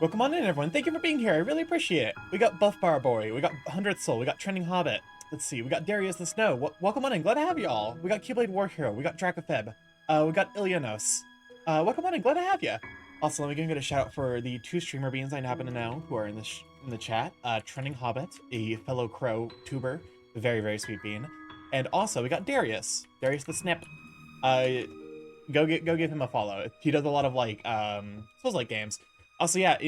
Welcome on in, everyone. Thank you for being here. I really appreciate it. We got Buff Bar Boy, we got 100th Soul, we got Trending Hobbit. Let's see, we got Darius the Snow. Welcome on in. Glad to have you all. We got Keyblade War Hero. We got Dracofeb. We got Ilianos. Welcome on in. Glad to have you. Also, let me give a shout out for the 2 streamer beans I happen to know who are in the chat. Trending Hobbit, a fellow crow tuber, a very, very sweet bean. And also, we got Darius the Snip. Go give him a follow. He does a lot of like Souls-like games. Also, yeah,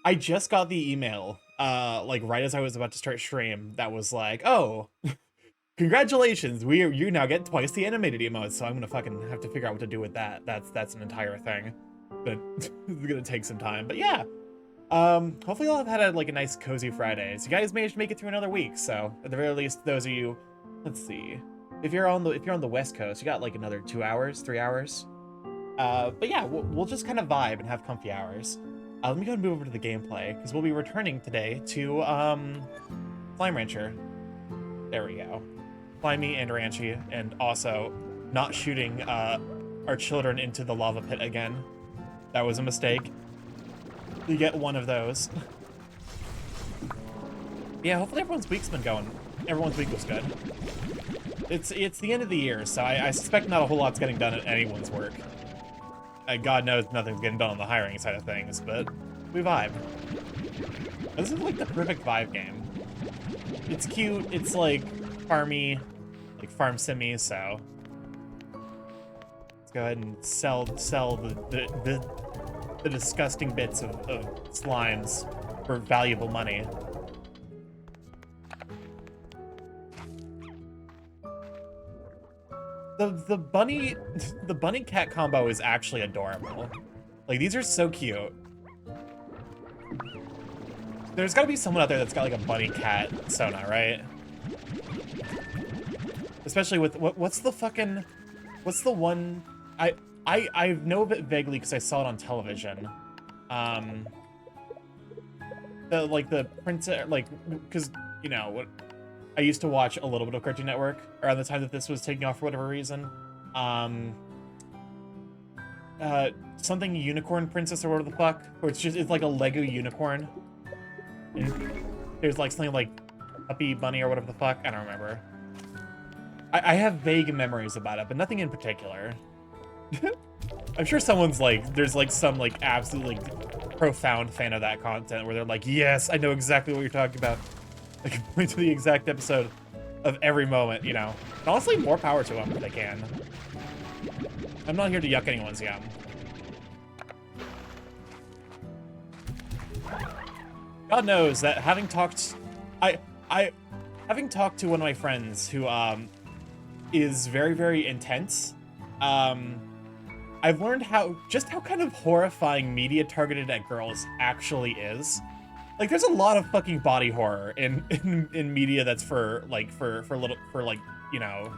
I just got the email like right as I was about to start stream that was like, oh, congratulations, you now get twice the animated emotes. So I'm gonna fucking have to figure out what to do with that. That's an entire thing, but it's gonna take some time. But yeah, hopefully you'll have had a nice cozy Friday. So you guys managed to make it through another week. So at the very least, those of you, let's see, if you're on the West Coast, you got like another 2 hours, 3 hours. But yeah, we'll just kind of vibe and have comfy hours. Let me go and move over to the gameplay, because we'll be returning today to Slime Rancher. There we go. Slimy and Ranchy, and also not shooting our children into the lava pit again. That was a mistake. You get one of those. Yeah, hopefully everyone's week's been going. Everyone's week was good. It's the end of the year, so I suspect not a whole lot's getting done at anyone's work. God knows nothing's getting done on the hiring side of things, but we vibe. This is like the perfect vibe game. It's cute, it's like farmy, like farm simmy, so let's go ahead and sell the disgusting bits of slimes for valuable money. The bunny cat combo is actually adorable. Like, these are so cute. There's gotta be someone out there that's got like a bunny cat Sona, right? Especially with what's the one I know of it vaguely because I saw it on television. The princess, like, because you know what, I used to watch a little bit of Cartoon Network around the time that this was taking off for whatever reason. Something unicorn princess or whatever the fuck, where it's like a Lego unicorn. And there's like something like Puppy Bunny or whatever the fuck. I don't remember. I have vague memories about it, but nothing in particular. I'm sure someone's like, there's like some like absolutely like profound fan of that content where they're like, yes, I know exactly what you're talking about. I can point to the exact episode of every moment, you know. And honestly, more power to them if they can. I'm not here to yuck anyone's yum. God knows that having talked to one of my friends who is very, very intense, I've learned just how kind of horrifying media targeted at girls actually is. Like, there's a lot of fucking body horror in media that's for you know,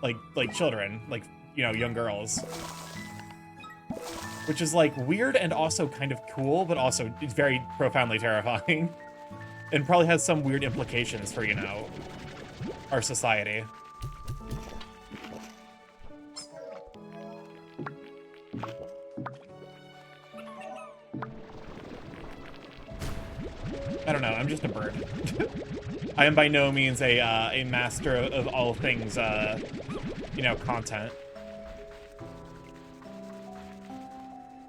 like children, like, you know, young girls. Which is like weird and also kind of cool, but also it's very profoundly terrifying. And probably has some weird implications for, you know, our society. I don't know, I'm just a bird. I am by no means a master of all things, you know, content.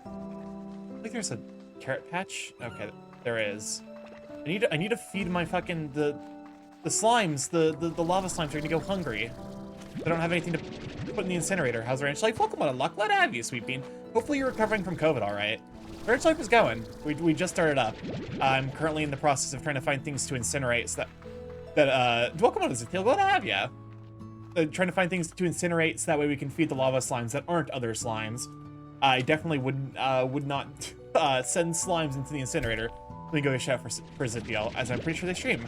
I think there's a carrot patch. Okay, there is. I need to feed my fucking the slimes, the lava slimes are gonna go hungry. I don't have anything to put in the incinerator. How's Ranch Life? Welcome on a luck. Glad to have you, Sweet Bean. Hopefully you're recovering from COVID, all right. Ranch Life is going. We just started up. I'm currently in the process of trying to find things to incinerate so welcome on, Ezekiel. Glad to have you. Trying to find things to incinerate so that way we can feed the lava slimes that aren't other slimes. I definitely would not send slimes into the incinerator. Let me go get a shout for Zipiel, as I'm pretty sure they stream.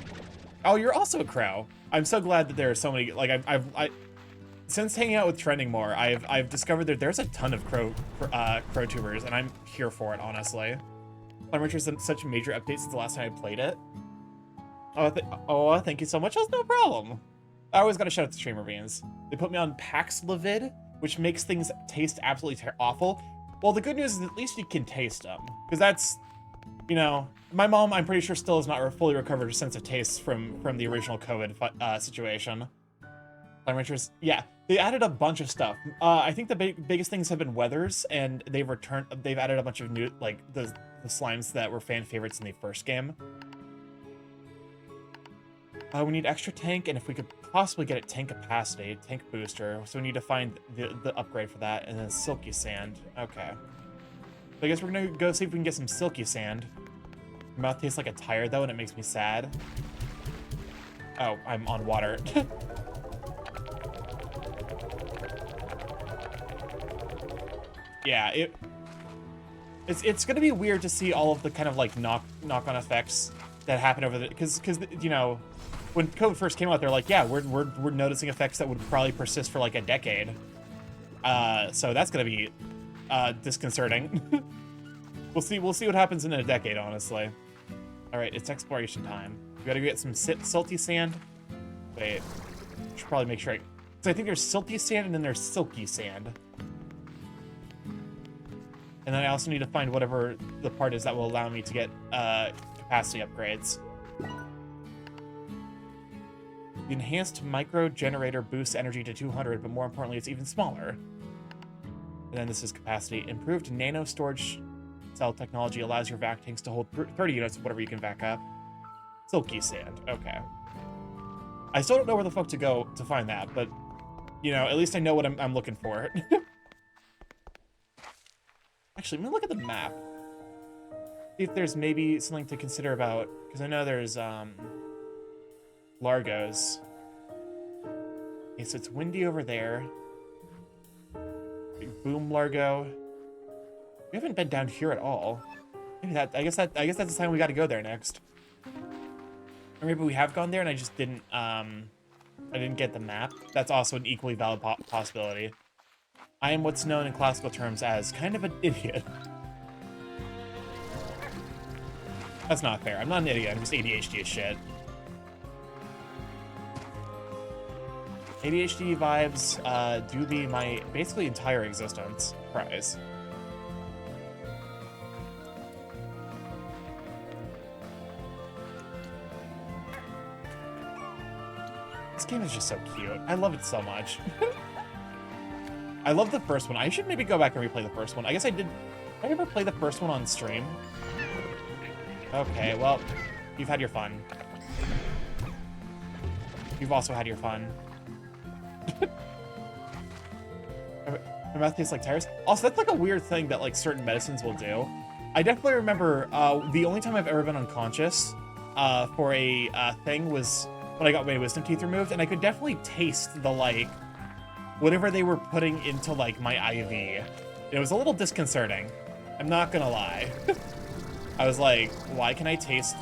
Oh, you're also a crow. I'm so glad that there are so many. Like since hanging out with Trending more, I've discovered that there's a ton of crow tubers, and I'm here for it, honestly. Slime Rancher's done such major updates since the last time I played it. Oh, thank you so much. That's no problem. I always got to shout out to Streamer Beans. They put me on Paxlovid, which makes things taste absolutely awful. Well, the good news is at least you can taste them, because You know, my mom, I'm pretty sure, still has not fully recovered her sense of taste from the original COVID situation. Climate Ranchers, yeah, they added a bunch of stuff. I think the biggest things have been weathers, and they've added a bunch of new, like, the slimes that were fan favorites in the first game. We need extra tank, and if we could possibly get it tank capacity, tank booster, so we need to find the upgrade for that, and then silky sand. Okay. So I guess we're gonna go see if we can get some silky sand. My mouth tastes like a tire, though, and it makes me sad. Oh, I'm on water. Yeah, it's gonna be weird to see all of the kind of like knock-on effects that happen over the because you know, when COVID first came out, they're like, yeah, we're noticing effects that would probably persist for like a decade. So that's gonna be disconcerting. We'll see what happens in a decade, honestly. All right, it's exploration time. We gotta get some salty sand. Wait, should probably make sure because I think there's silty sand and then there's silky sand. And then I also need to find whatever the part is that will allow me to get capacity upgrades. The enhanced micro generator boosts energy to 200, but more importantly, it's even smaller. And then this is capacity. Improved nano storage cell technology allows your vac tanks to hold 30 units of whatever you can vac up. Silky sand. Okay. I still don't know where the fuck to go to find that, but, you know, at least I know what I'm looking for. Actually, I'm gonna look at the map. See if there's maybe something to consider about, because I know there's Largos. Okay, so it's windy over there. Big boom Largo. We haven't been down here at all. Maybe I guess that's the time we got to go there next. Or maybe we have gone there and I just didn't I didn't get the map. That's also an equally valid possibility. I am what's known in classical terms as kind of an idiot. That's not fair. I'm not an idiot. I'm just ADHD as shit. ADHD vibes do be my basically entire existence. Surprise. This game is just so cute. I love it so much. I love the first one. I should maybe go back and replay the first one. I guess I did. Did I ever play the first one on stream? Okay, well, you've had your fun. You've also had your fun. My mouth tastes like tires. Also, that's like a weird thing that like certain medicines will do. I definitely remember the only time I've ever been unconscious for a thing was when I got my wisdom teeth removed, and I could definitely taste the like whatever they were putting into like my IV. It was a little disconcerting. I'm not gonna lie. I was like, why can I taste?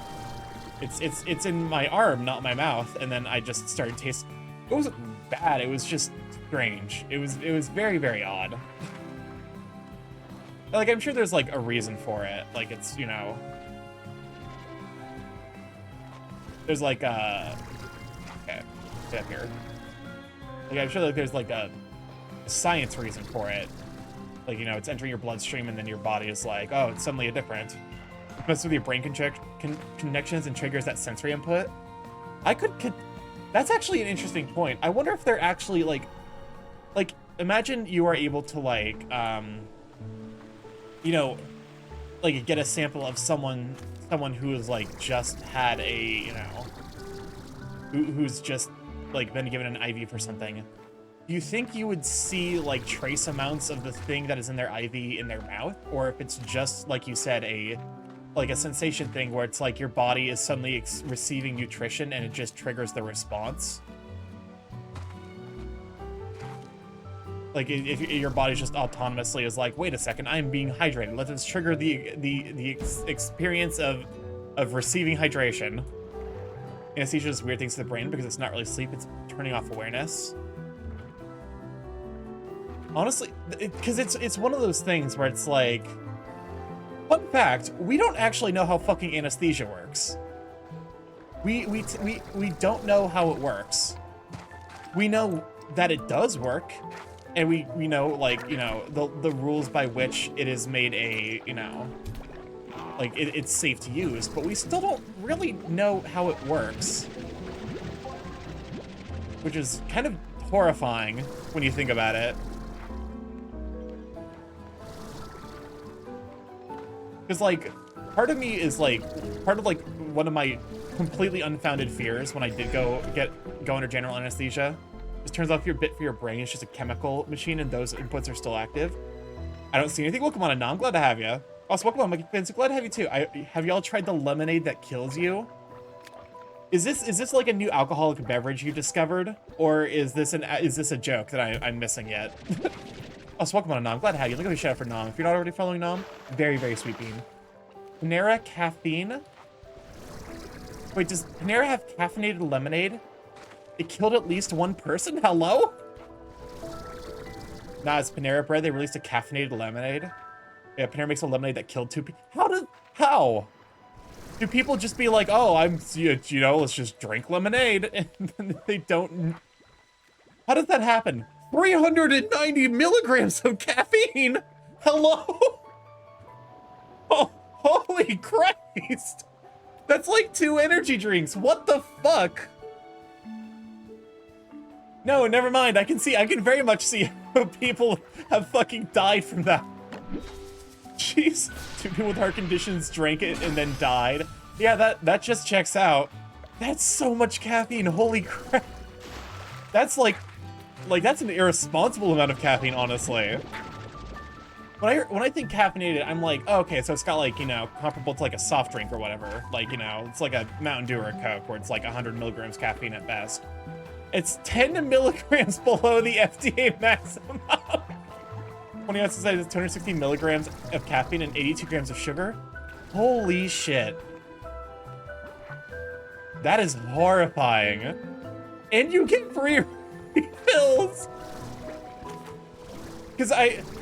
It's in my arm, not my mouth. And then I just started tasting. It wasn't bad. It was just strange. It was very, very odd. Like, I'm sure there's like a reason for it. Like, it's, you know, there's like okay, get up here. Like, I'm sure like there's like a science reason for it. Like, you know, it's entering your bloodstream and then your body is like, oh, it's suddenly different. It messes with your brain connections and triggers that sensory input. That's actually an interesting point. I wonder if they're actually like, imagine you are able to like, you know, like get a sample of someone who has like just had a, you know, who's just like been given an IV for something. Do you think you would see like trace amounts of the thing that is in their IV in their mouth? Or if it's just, like you said, a sensation thing where it's like your body is suddenly receiving nutrition and it just triggers the response? Like if your body just autonomously is like, wait a second, I'm being hydrated. Let us trigger the experience of receiving hydration. Anesthesia does weird things to the brain because it's not really sleep, it's turning off awareness. Honestly, because it's one of those things where it's like, fun fact, we don't actually know how fucking anesthesia works. We don't know how it works. We know that it does work, and we know, like, you know, the rules by which it is made a, you know, like, it's safe to use, but we still don't really know how it works. Which is kind of horrifying when you think about it. Because, like, part of me is, like, one of my completely unfounded fears when I did go under general anesthesia. It turns out if you're bit for your brain, it's just a chemical machine and those inputs are still active. I don't see anything. Welcome on, Anam. Glad to have you. Also, welcome on, Mikey Fans. Glad to have you too. Have y'all tried the lemonade that kills you? Is this like a new alcoholic beverage you discovered, or is this a joke that I'm missing yet? Also, welcome on, Anam. Glad to have you. Look at me shout out for Nam. If you're not already following Nam, very, very sweet bean. Panera caffeine. Wait, does Panera have caffeinated lemonade? It killed at least one person? Hello? Nah, it's Panera Bread. They released a caffeinated lemonade. Yeah, Panera makes a lemonade that killed 2 people. How? Do people just be like, oh, you know, let's just drink lemonade, and then they don't? How does that happen? 390 milligrams of caffeine? Hello? Oh, holy Christ. That's like 2 energy drinks. What the fuck? No, never mind. I can very much see how people have fucking died from that. Jeez. 2 people with heart conditions drank it and then died. Yeah, that just checks out. That's so much caffeine. Holy crap. That's like that's an irresponsible amount of caffeine, honestly. When I think caffeinated, I'm like, oh, okay, so it's got, like, you know, comparable to like a soft drink or whatever. Like, you know, it's like a Mountain Dew or a Coke where it's like 100 milligrams caffeine at best. It's 10 milligrams below the FDA maximum. 20 ounces is 260 milligrams of caffeine and 82 grams of sugar. Holy shit. That is horrifying. And you get free refills. Because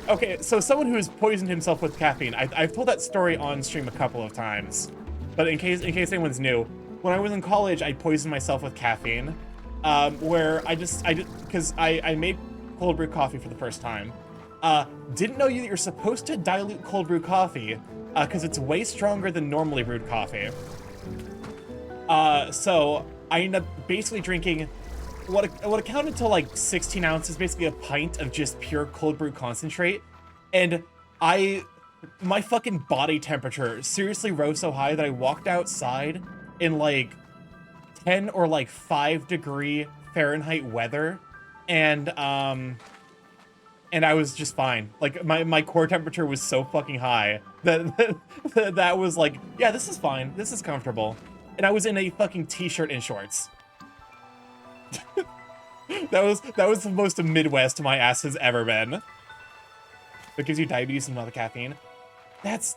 okay, so someone who's poisoned himself with caffeine, I've told that story on stream a couple of times, but in case anyone's new, when I was in college, I poisoned myself with caffeine, where because I made cold brew coffee for the first time. Didn't know you're supposed to dilute cold brew coffee, because it's way stronger than normally brewed coffee. So I ended up basically drinking what accounted to like 16 ounces, basically a pint of just pure cold brew concentrate. And my fucking body temperature seriously rose so high that I walked outside in like 10 or like 5 degree Fahrenheit weather. And I was just fine. Like my core temperature was so fucking high that was like, yeah, this is fine. This is comfortable. And I was in a fucking t-shirt and shorts. that was the most Midwest my ass has ever been. It gives you diabetes and not the caffeine. That's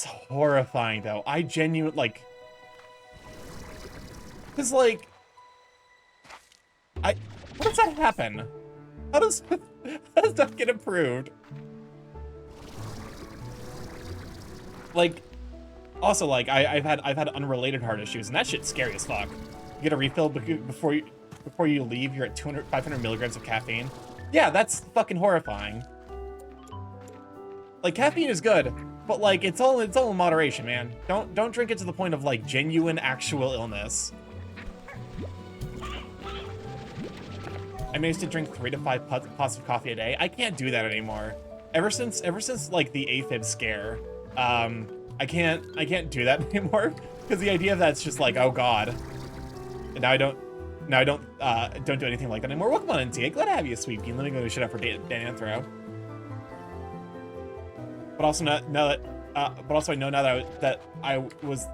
horrifying though. I genuinely like, cause like, how does that happen? How does that get approved? Like, also like I've had unrelated heart issues, and that shit's scary as fuck. You get a refill before you leave. You're at 500 milligrams of caffeine. Yeah, that's fucking horrifying. Like, caffeine is good, but like it's all in moderation, man. Don't drink it to the point of like genuine actual illness. I managed to drink 3 to 5 pots of coffee a day. I can't do that anymore. Ever since like the AFib scare, I can't do that anymore, because the idea of that's just like, oh god. And now I don't do anything like that anymore. Welcome on in, Tia. Glad to have you, sweet bean. Let me go shit up for Dan Anthro. But also I know now that was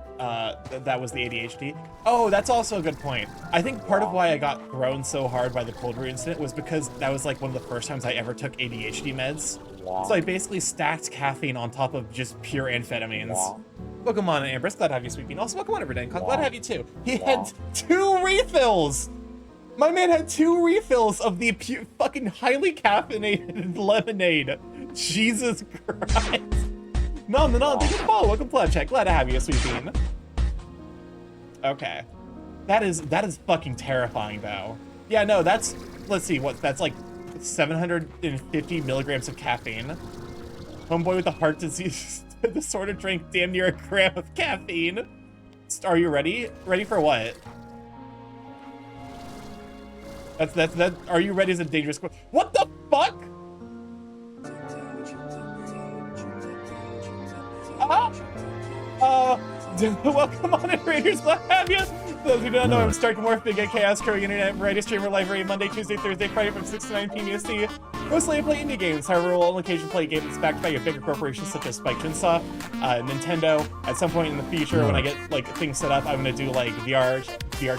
the ADHD. Oh, that's also a good point. I think part of why I got thrown so hard by the cold brew incident was because that was like one of the first times I ever took ADHD meds. So I basically stacked caffeine on top of just pure amphetamines. Welcome on, Ambrose. Glad to have you, sweet bean. Also, welcome on, Everyday. Glad to have you too. He had 2 refills. My man had 2 refills of the fucking highly caffeinated lemonade. Jesus Christ. No, thank you for the follow. Welcome, Pleb Check. Glad to have you, sweet bean. Okay. That is fucking terrifying, though. Yeah, no, that's, let's see, that's like 750 milligrams of caffeine. Homeboy with the heart disease The sort of drink damn near a gram of caffeine. Are you ready? Ready for what? That. Are you ready? Is a dangerous question. What the fuck? Welcome on in, Raiders. Glad to have you. Those who don't know, I'm StarkyMorph, Big Chaos, Curry Internet, variety streamer, live every Monday, Tuesday, Thursday, Friday from 6 to 9 p.m. EST. Mostly I play indie games, however, we'll on occasion play a game that's backed by a bigger corporation such as Spike Chunsoft, Nintendo. At some point in the future, when I get like things set up, I'm gonna do like VR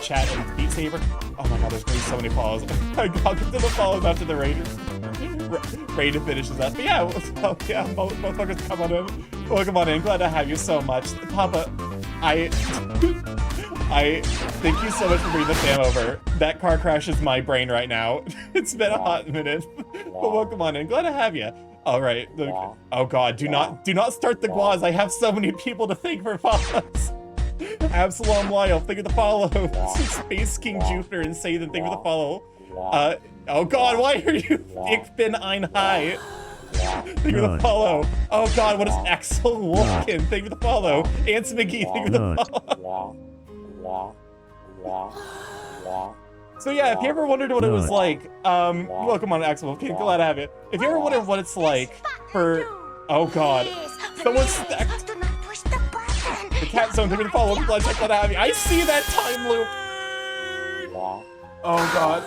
chat and Beat Saber. Oh my god, there's gonna be so many follows. I'll get to the follows after the Raiders. Raid finishes up. But yeah, motherfuckers, come on in. Welcome on in. Glad to have you so much. Papa, I thank you so much for bringing the fam over. That car crashes my brain right now. It's been a hot minute. But welcome on in. Glad to have you. All right. Oh god, do not start the guaz. I have so many people to thank for follows. Absalom Lyle, thank you for the follow. Space King Jupiter and Satan, thank you for the follow. Oh god, why are you Ich bin ein Hai? Thank you for the follow. Oh god, what is Axel Wolfkin? Thank you for the follow. Ants McGee, thank you for the follow. So yeah, if you ever wondered what it was like, welcome on Axel Wolfkin, glad to have you. If you ever wondered what it's like for, oh god, someone stacked the cat zone, thank you for the follow. Glad to have you. I see that time loop. Oh god.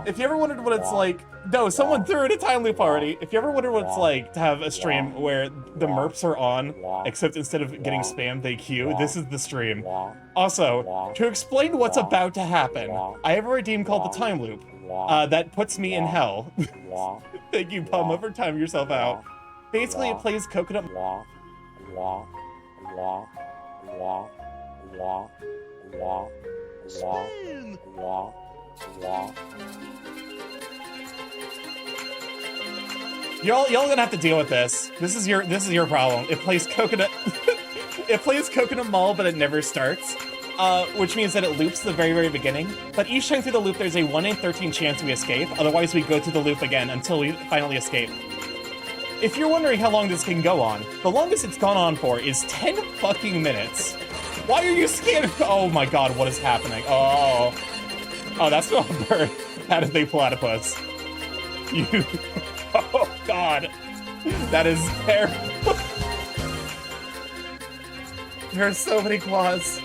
If you ever wondered what it's like, no, someone threw in a time loop already. If you ever wondered what it's like to have a stream where the merps are on, except instead of getting spammed, they queue, this is the stream. Also, to explain what's about to happen, I have a redeem called the time loop that puts me in hell. Thank you, Puma, for timing yourself out. Basically, it plays coconut. Y'all gonna have to deal with this. This is your problem. It plays Coconut. It plays Coconut Mall, but it never starts. Which means that it loops the very beginning. But each time through the loop, there's a 1 in 13 chance we escape. Otherwise, we go through the loop again until we finally escape. If you're wondering how long this can go on, the longest it's gone on for is 10 fucking minutes. Why are you scared? Oh my god, what is happening? Oh, that's not a bird. That is a platypus. You. Oh god. That is terrible. There are so many claws.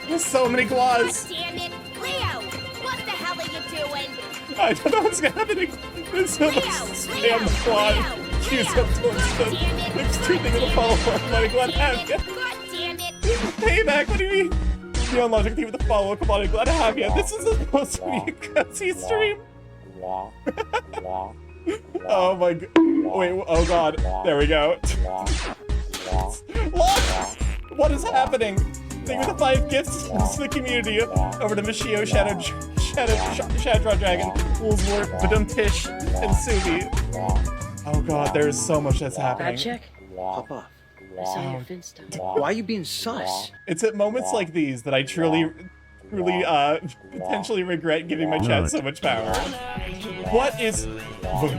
There's so many claws. God damn it, Leo! What the hell are you doing? I don't know what's happening. There's so much spam claws. Use up towards the next two things to follow for. I'm glad to have you. God damn it! Hey, Mac, what do you mean? Neon Logic team with the follow. Come on, I'm glad to have you. This is supposed to be a cutscene stream. Oh my god. Wait, oh god. There we go. Look! What is happening? Thank you for the 5 gifts to the community. Over to Michio, Shadow Dragon, Woolsworth, Badum Tish, and Subi. Oh god, there's so much that's happening. Bad check? Pop off. I saw your fin stuff. Why are you being sus? It's at moments like these that I truly potentially regret giving my chat so much power. What is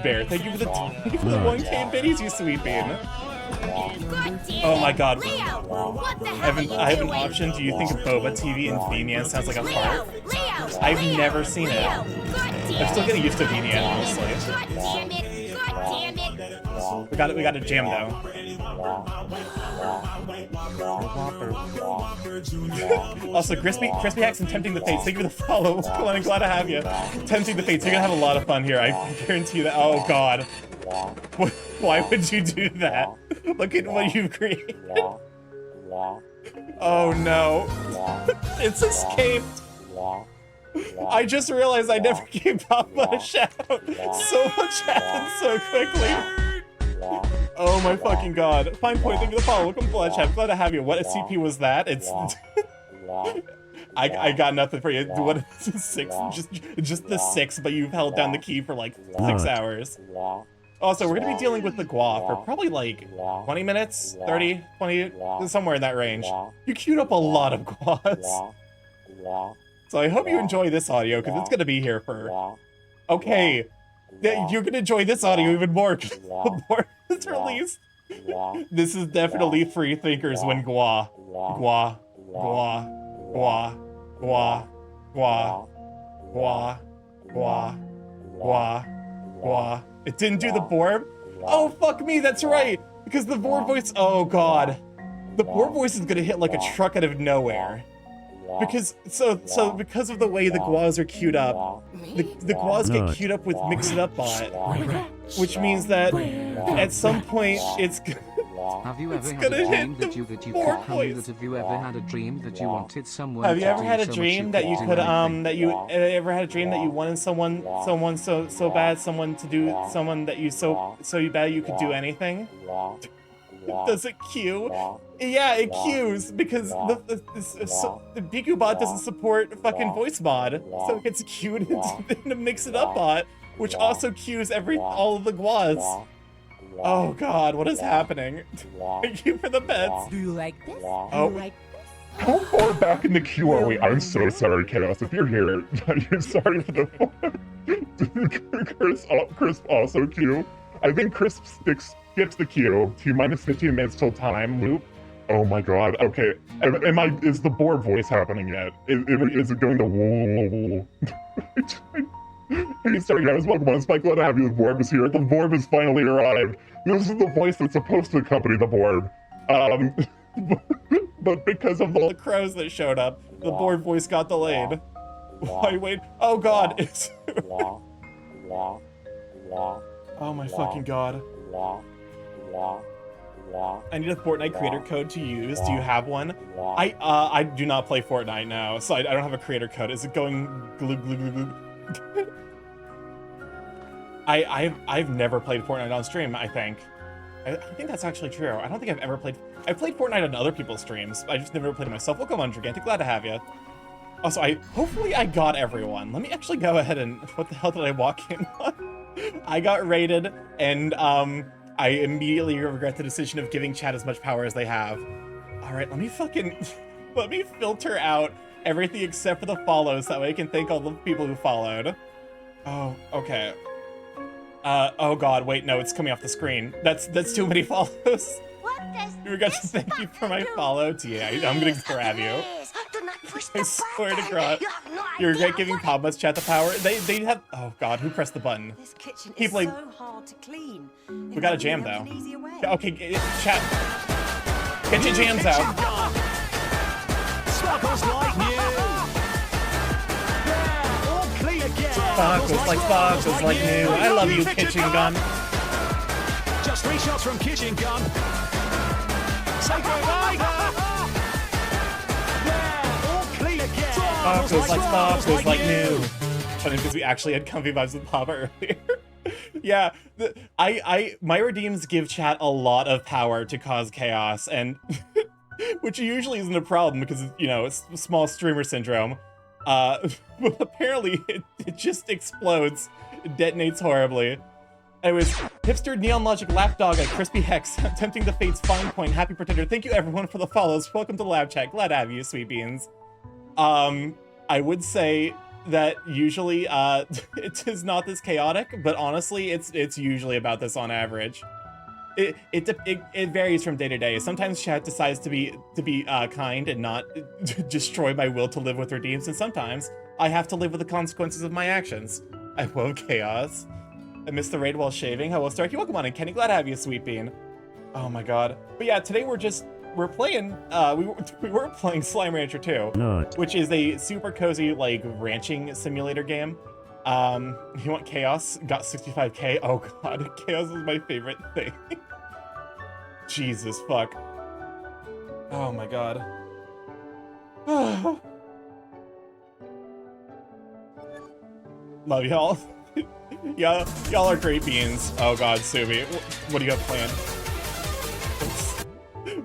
Bear? Thank you for the 1K biddies, you sweet bean. Oh my god. I have an option. Do you think Boba TV and VNAN sounds like a fart? I've never seen it. I'm still getting used to VNAN, honestly. We got a jam though. Also, Crispy Hacks and Tempting the Fates, thank you for the follow. Come on, I'm glad to have you. Tempting the Fates, you're gonna have a lot of fun here. I guarantee you that. Oh god. Why would you do that? Look at what you've created. Oh no. It's escaped. I just realized I never gave Papa a shout out. So much happened so quickly. Oh my fucking god. Fine point, thank you for the follow. Welcome to Blood Chat. Glad to have you. What SCP was that? It's I got nothing for you. What is it, 6? Just the 6, but you've held down the key for like 6 hours. Also, we're gonna be dealing with the Gua for probably like 20 minutes, 30, 20, somewhere in that range. You queued up a lot of Guas. So I hope you enjoy this audio, because it's gonna be here for... Okay, you're gonna enjoy this audio even more, because the more is released. This is definitely free thinkers when gua. Gua. Gua. Gua. Gua. Gua. Gua. Gua. Gua. Gua. It didn't do the Borb? Oh, fuck me, that's right! Because the Borb voice, oh god. The Borb voice is gonna hit like a truck out of nowhere. Because, because of the way the guas are queued up, the guas get queued up with Mix It Up Bot, which means that at some point it's Have you ever had gonna a dream hit that you the could Borb handle voice. that? Have you ever had a dream that you wanted someone Have you to ever do had a so much dream that you couldn't could do anything? that you ever had a dream that you wanted someone so bad, someone to do someone that you so bad you could do anything? Does it queue? Yeah, it queues because the Biku bot doesn't support fucking voice mod, so it gets queued into Mix It Up Bot, which also queues all of the guas. Oh god, what is happening? Thank you for the pets. Do you like this? Oh. Do you like this? How far back in the queue are we? I'm so sorry, Chaos. If you're here, you're sorry for the Crisp also queue. I think Crisp skips the queue. T minus 15 minutes till time loop. Oh my god. Okay. Is the Borb voice happening yet? Is it going to whoa? Hey, sorry guys, welcome on Spike. Glad to have you. The Borb is here. The Borb has finally arrived. This is the voice that's supposed to accompany the Borb. But because of The crows that showed up, the Borb voice got delayed. Why wait? Oh god, it's oh my fucking god. I need a Fortnite creator code to use. Do you have one? I do not play Fortnite now, so I don't have a creator code. Is it going glue glue glue glue? I've never played Fortnite on stream, I think. I think that's actually true. I don't think I've ever played... I've played Fortnite on other people's streams. I just never played it myself. Welcome on, Gigantic. Glad to have you. Also, hopefully I got everyone. Let me actually go ahead and... What the hell did I walk in on? I got raided, and I immediately regret the decision of giving chat as much power as they have. Alright, let me filter out everything except for the follows, that way I can thank all the people who followed. Oh, okay. Oh god, wait, no, it's coming off the screen. That's too many follows. What does You regret to this thank you for my button do? follow. Yeah, I'm gonna grab you. Please, do not push I the swear to button. God. You have no You regret idea giving what Combo's chat the power? They have... Oh god, who pressed the button? This kitchen He is played- so hard to clean. We got a jam, though. Okay, chat. Get your jams out. Sparkles like new. Yeah, all clean again. Sparkles like new. I love you, Kitchen Gun. Just 3 shots from Kitchen Gun. Say goodbye. Yeah, all clean again. Sparkles like new. Funny because we actually had comfy vibes with Papa earlier. Yeah, my redeems give chat a lot of power to cause chaos, and which usually isn't a problem because, you know, it's small streamer syndrome. But apparently it just explodes. It detonates horribly. Anyways, hipster neon logic lapdog at crispy hex tempting the fate's fine point. Happy pretender. Thank you everyone for the follows. Welcome to the lab chat. Glad to have you, sweet beans. I would say that usually it is not this chaotic, but honestly it's usually about this on average. It varies from day to day. Sometimes chat decides to be kind and not destroy my will to live with redeems, and sometimes I have to live with the consequences of my actions. I love chaos. I missed the raid while shaving. Hello, Starky. Welcome on in, Kenny. Glad to have you, sweet bean. Oh my god. But yeah, today we're playing, we were playing Slime Rancher 2, which is a super cozy, like, ranching simulator game. You want chaos? Got 65k. Oh god, chaos is my favorite thing. Jesus fuck. Oh my god. Love y'all. Yeah, y'all are great beans. Oh god, Subi, what do you have planned?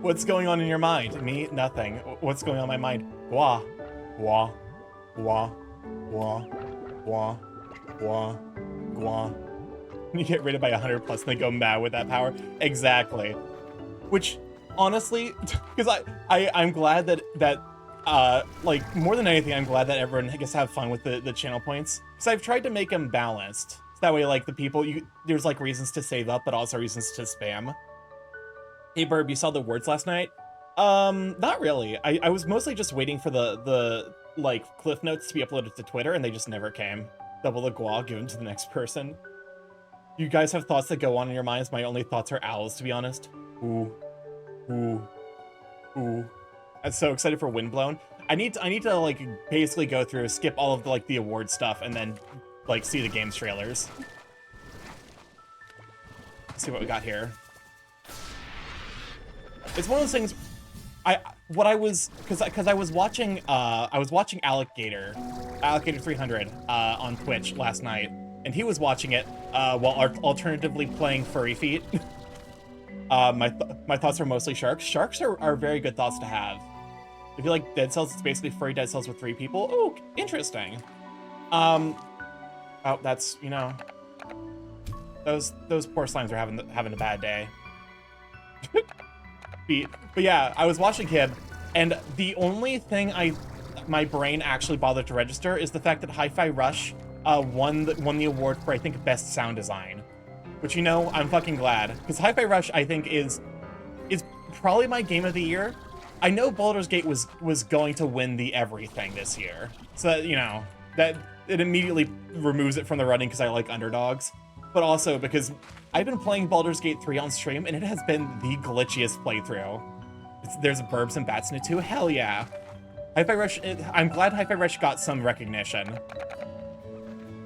What's going on in your mind? Me? Nothing. What's going on in my mind? Wah. Wah. Wah. Wah. Wah. Wah. Wah. You get rated by 100 plus and they go mad with that power. Exactly. Which, honestly, because I'm glad that like, more than anything, I'm glad that everyone gets to have fun with the channel points. Because I've tried to make them balanced. So that way, like, the people, there's, like, reasons to save up, but also reasons to spam. Hey Burb, you saw the words last night? Not really. I was mostly just waiting for the like cliff notes to be uploaded to Twitter, and they just never came. Double the guac given to the next person. You guys have thoughts that go on in your minds. My only thoughts are owls, to be honest. Ooh, ooh, ooh. I'm so excited for Windblown. I need to like basically go through, skip all of the, like the award stuff, and then like see the game's trailers. Let's see what we got here. It's one of those things. Because I was watching Alligator 300 on Twitch last night, and he was watching it while alternatively playing Furry Feet. My thoughts are mostly sharks. Sharks are very good thoughts to have. If you like Dead Cells, it's basically furry Dead Cells with 3 people. Oh, interesting. Oh, that's, you know, those poor slimes are having a bad day. But yeah, I was watching him, and the only thing my brain actually bothered to register is the fact that Hi-Fi Rush won the award for, I think, best sound design. Which, you know, I'm fucking glad, because Hi-Fi Rush, I think, is probably my game of the year. I know Baldur's Gate was going to win the everything this year, so that, you know, that it immediately removes it from the running because I like underdogs, but also because I've been playing Baldur's Gate 3 on stream, and it has been the glitchiest playthrough. There's burbs and bats in it too. Hell yeah. Hi-Fi Rush, I'm glad Hi-Fi Rush got some recognition.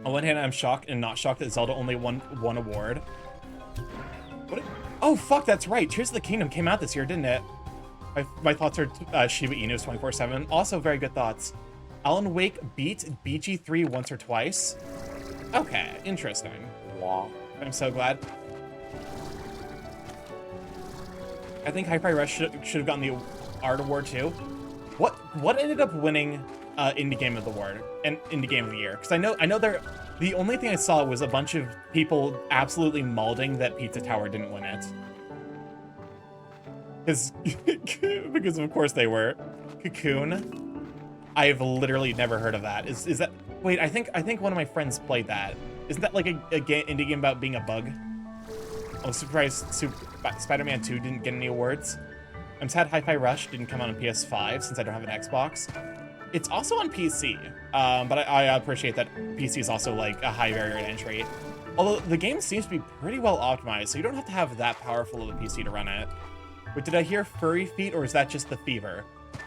On one hand, I'm shocked and not shocked that Zelda only won one award. What? Oh, fuck, that's right. Tears of the Kingdom came out this year, didn't it? My thoughts are Shiba Inu's 24/7. Also very good thoughts. Alan Wake beat BG3 once or twice. Okay, interesting. Wow. I'm so glad. I think Hi-Fi Rush should have gotten the art award too. What ended up winning Indie Game of the Award and Indie Game of the Year? Because I know the only thing I saw was a bunch of people absolutely malding that Pizza Tower didn't win it. Because of course they were. Cocoon. I've literally never heard of that. Is that? Wait, I think one of my friends played that. Isn't that like a indie game about being a bug? I'm surprised Spider-Man 2 didn't get any awards. I'm sad Hi-Fi Rush didn't come out on PS5 since I don't have an Xbox. It's also on PC, but I appreciate that PC is also like a high barrier to entry. Although the game seems to be pretty well optimized, so you don't have to have that powerful of a PC to run it. But did I hear Furry Feet, or is that just the fever?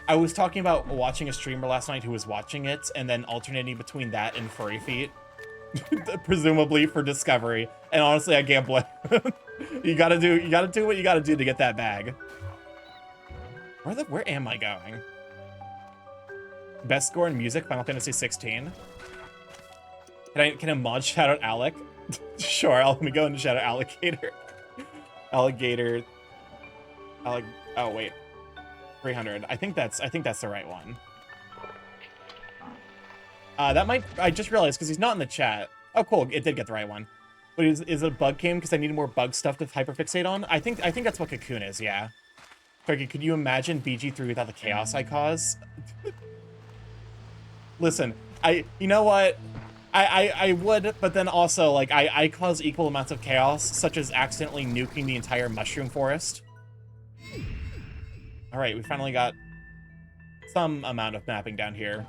I was talking about watching a streamer last night who was watching it and then alternating between that and Furry Feet. Presumably for discovery. And honestly, I can't blame him. You gotta do what you gotta do to get that bag. Where am I going? Best score in music, Final Fantasy 16. Can I mod shout out Alec? Sure, let me go and shout out Alligator. Alligator. Oh wait. 300. I think that's the right one. I just realized because he's not in the chat. Oh, cool. It did get the right one. But is it a bug game because I needed more bug stuff to hyperfixate on? I think that's what Cocoon is, yeah. Turkey, could you imagine BG3 without the chaos I cause? Listen, you know what? I would, but then also, like, I cause equal amounts of chaos, such as accidentally nuking the entire mushroom forest. Alright, we finally got some amount of mapping down here.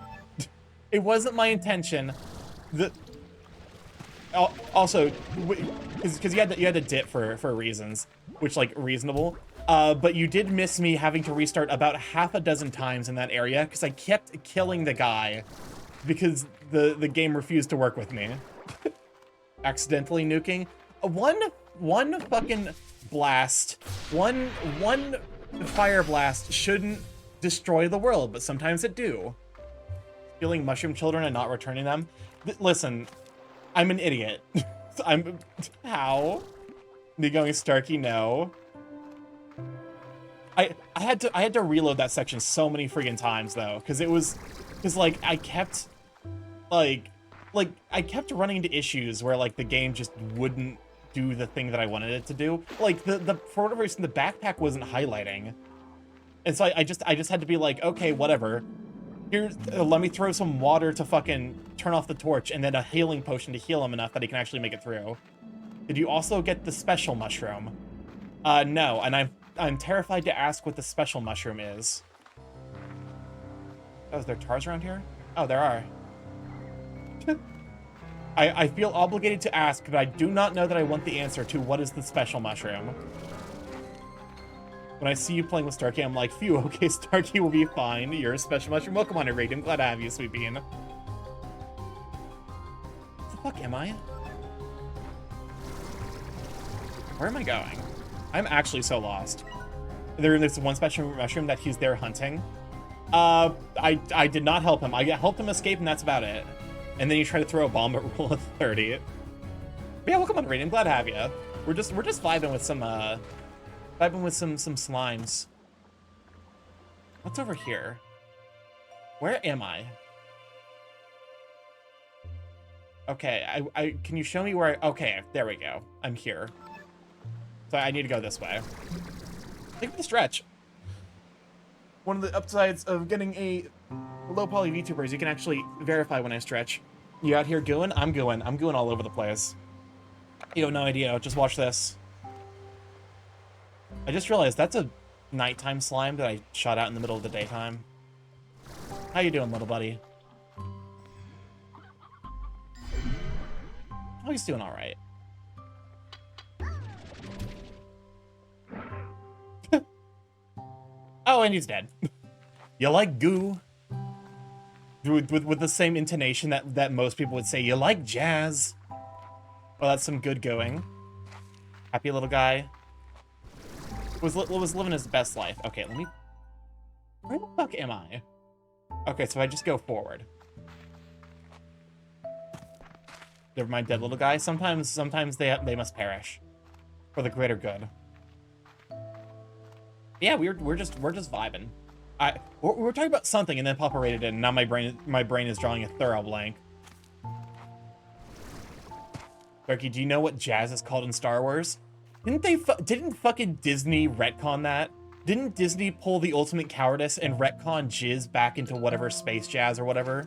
It wasn't my intention. Also, because you had to dip for reasons, which, like, reasonable. But you did miss me having to restart about half a dozen times in that area because I kept killing the guy because the game refused to work with me. Accidentally nuking. One fucking blast, one fire blast shouldn't destroy the world, but sometimes it do. Stealing mushroom children and not returning them. Listen, I'm an idiot. How? Me going Starky, no. I had to reload that section so many freaking times though, because like I kept I kept running into issues where like the game just wouldn't do the thing that I wanted it to do. Like for whatever reason the backpack wasn't highlighting, and so I just had to be like, okay, whatever. Here, let me throw some water to fucking turn off the torch, and then a healing potion to heal him enough that he can actually make it through. Did you also get the special mushroom? No, and I'm terrified to ask what the special mushroom is. Oh, is there tars around here? Oh, there are. I feel obligated to ask, but I do not know that I want the answer to what is the special mushroom. When I see you playing with Starky, I'm like, phew, okay, Starky will be fine. You're a special mushroom. Welcome on, Raid. I'm glad to have you, Sweet Bean. What the fuck am I? Where am I going? I'm actually so lost. There's one special mushroom that he's there hunting. I did not help him. I helped him escape, and that's about it. And then you try to throw a bomb at rule of 30. But yeah, welcome on, Raid. I'm glad to have you. We're just vibing with some some slimes. What's over here? Where am I? Okay, I can you show me where okay, there we go. I'm here. So I need to go this way. Think of the stretch. One of the upsides of getting a low poly VTuber is you can actually verify when I stretch. You out here gooing? I'm gooing all over the place. You have no idea. Just watch this. I just realized that's a nighttime slime that I shot out in the middle of the daytime. How you doing, little buddy? Oh, he's doing all right. Oh, and he's dead. You like goo? With the same intonation that most people would say, you like jazz? Well, that's some good going. Happy little guy. Was living his best life. Okay, let me... Where the fuck am I? Okay, so I just go forward. Never mind, dead little guy. Sometimes they must perish for the greater good. Yeah, we're just vibing. We're talking about something, and then Papa rated it, and now my brain is drawing a thorough blank. Berkey, do you know what jazz is called in Star Wars? Didn't fucking Disney retcon that? Didn't Disney pull the ultimate cowardice and retcon jizz back into whatever space jazz or whatever?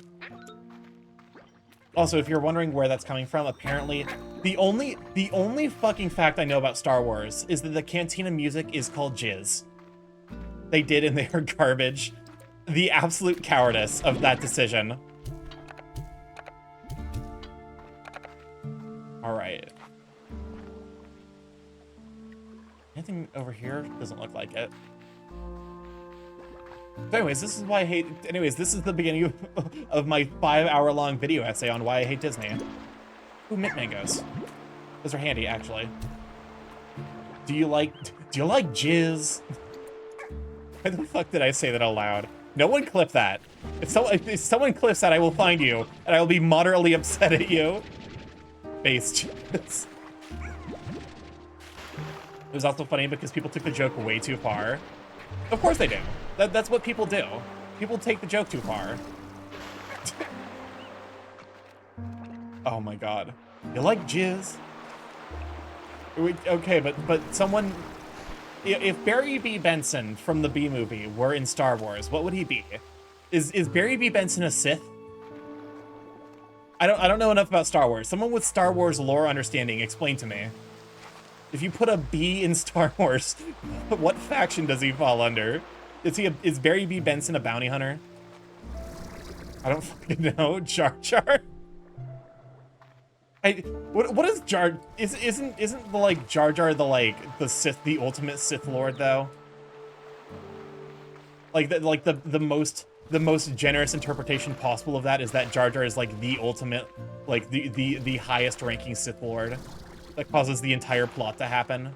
Also, if you're wondering where that's coming from, apparently the only fucking fact I know about Star Wars is that the cantina music is called jizz. They did, and they are garbage. The absolute cowardice of that decision. All right. Anything over here? Doesn't look like it. So anyways, this is why I hate... Anyways, this is the beginning of my 5-hour-long video essay on why I hate Disney. Ooh, mint mangoes. Those are handy, actually. Do you like jizz? Why the fuck did I say that out loud? No one clip that. If someone clips that, I will find you, and I will be moderately upset at you. Base jizz. It was also funny because people took the joke way too far. Of course they do. That's what people do. People take the joke too far. Oh my god. You like jizz? Okay, but someone... If Barry B. Benson from the B movie were in Star Wars, what would he be? Is Barry B. Benson a Sith? I don't know enough about Star Wars. Someone with Star Wars lore understanding, explain to me. If you put a B in Star Wars, what faction does he fall under? Is Barry B. Benson a bounty hunter? I don't fucking know. Jar Jar? What is Jar? Isn't the like Jar Jar the Sith, the ultimate Sith Lord though? Like the most generous interpretation possible of that is that Jar Jar is like the ultimate, like the highest ranking Sith Lord that causes the entire plot to happen.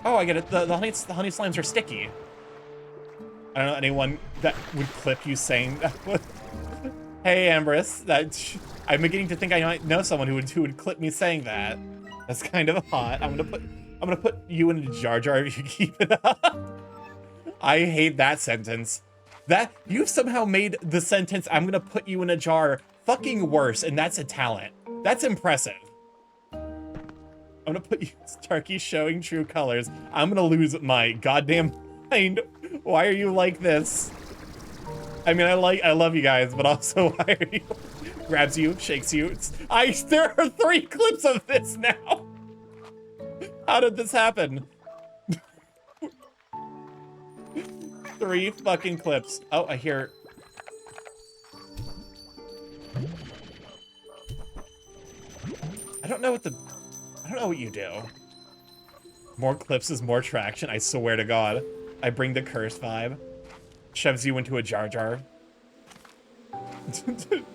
Oh, I get it. The honey slimes are sticky. I don't know anyone that would clip you saying that. Hey, Ambrose, I'm beginning to think I might know someone who would clip me saying that. That's kind of hot. I'm gonna put you in a Jar Jar if you keep it up. I hate that sentence. That you've somehow made the sentence "I'm gonna put you in a jar" fucking worse, and that's a talent. That's impressive. I'm gonna put you Starky showing true colors. I'm gonna lose my goddamn mind. Why are you like this? I mean, I love you guys, but also grabs you, shakes you. There are 3 clips of this now. How did this happen? 3 fucking clips. Oh, I hear. I don't know what you do. More clips is more traction, I swear to God. I bring the curse vibe. Shoves you into a Jar Jar.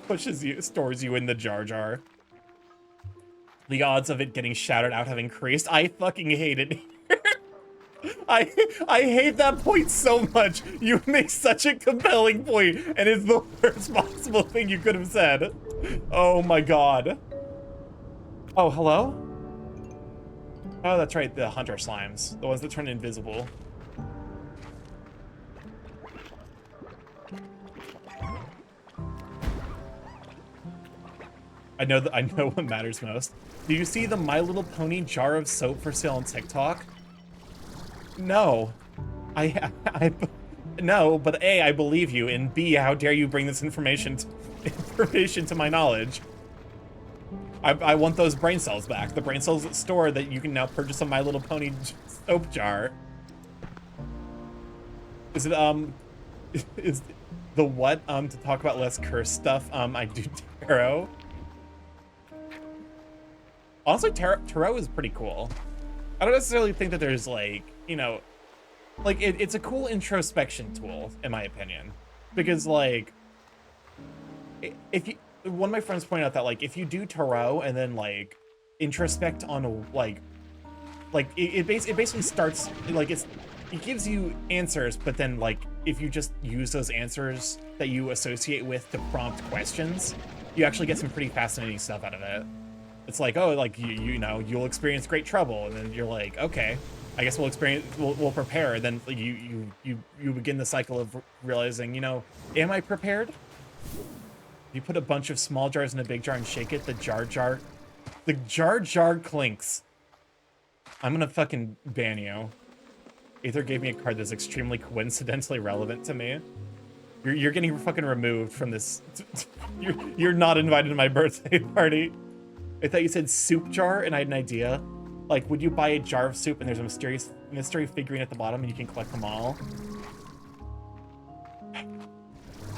Pushes you, stores you in the Jar Jar. The odds of it getting shouted out have increased. I fucking hate it. I hate that point so much. You make such a compelling point, and it's the worst possible thing you could have said. Oh my God. Oh, hello? Oh, that's right, the hunter slimes. The ones that turn invisible. I know what matters most. Do you see the My Little Pony jar of soap for sale on TikTok? No. No, but A, I believe you, and B, how dare you bring this information to my knowledge. I want those brain cells back. The brain cells at store that you can now purchase a My Little Pony soap jar. Is it, is the what, to talk about less curse stuff, I do tarot. Honestly, tarot is pretty cool. I don't necessarily think that there's like, you know, like it's a cool introspection tool, in my opinion. Because like, if you, one of my friends pointed out that like, if you do tarot and then like introspect on like it basically starts, like it gives you answers, but then like, if you just use those answers that you associate with to prompt questions, you actually get some pretty fascinating stuff out of it. It's like, oh, like, you know, you'll experience great trouble. And then you're like, okay, I guess we'll prepare. And then you begin the cycle of realizing, you know, am I prepared? You put a bunch of small jars in a big jar and shake it, the jar jar clinks. I'm gonna fucking ban you. Aether gave me a card that's extremely coincidentally relevant to me. You're getting fucking removed from this. You're not invited to my birthday party. I thought you said soup jar, and I had an idea. Like, would you buy a jar of soup and there's a mystery figurine at the bottom and you can collect them all?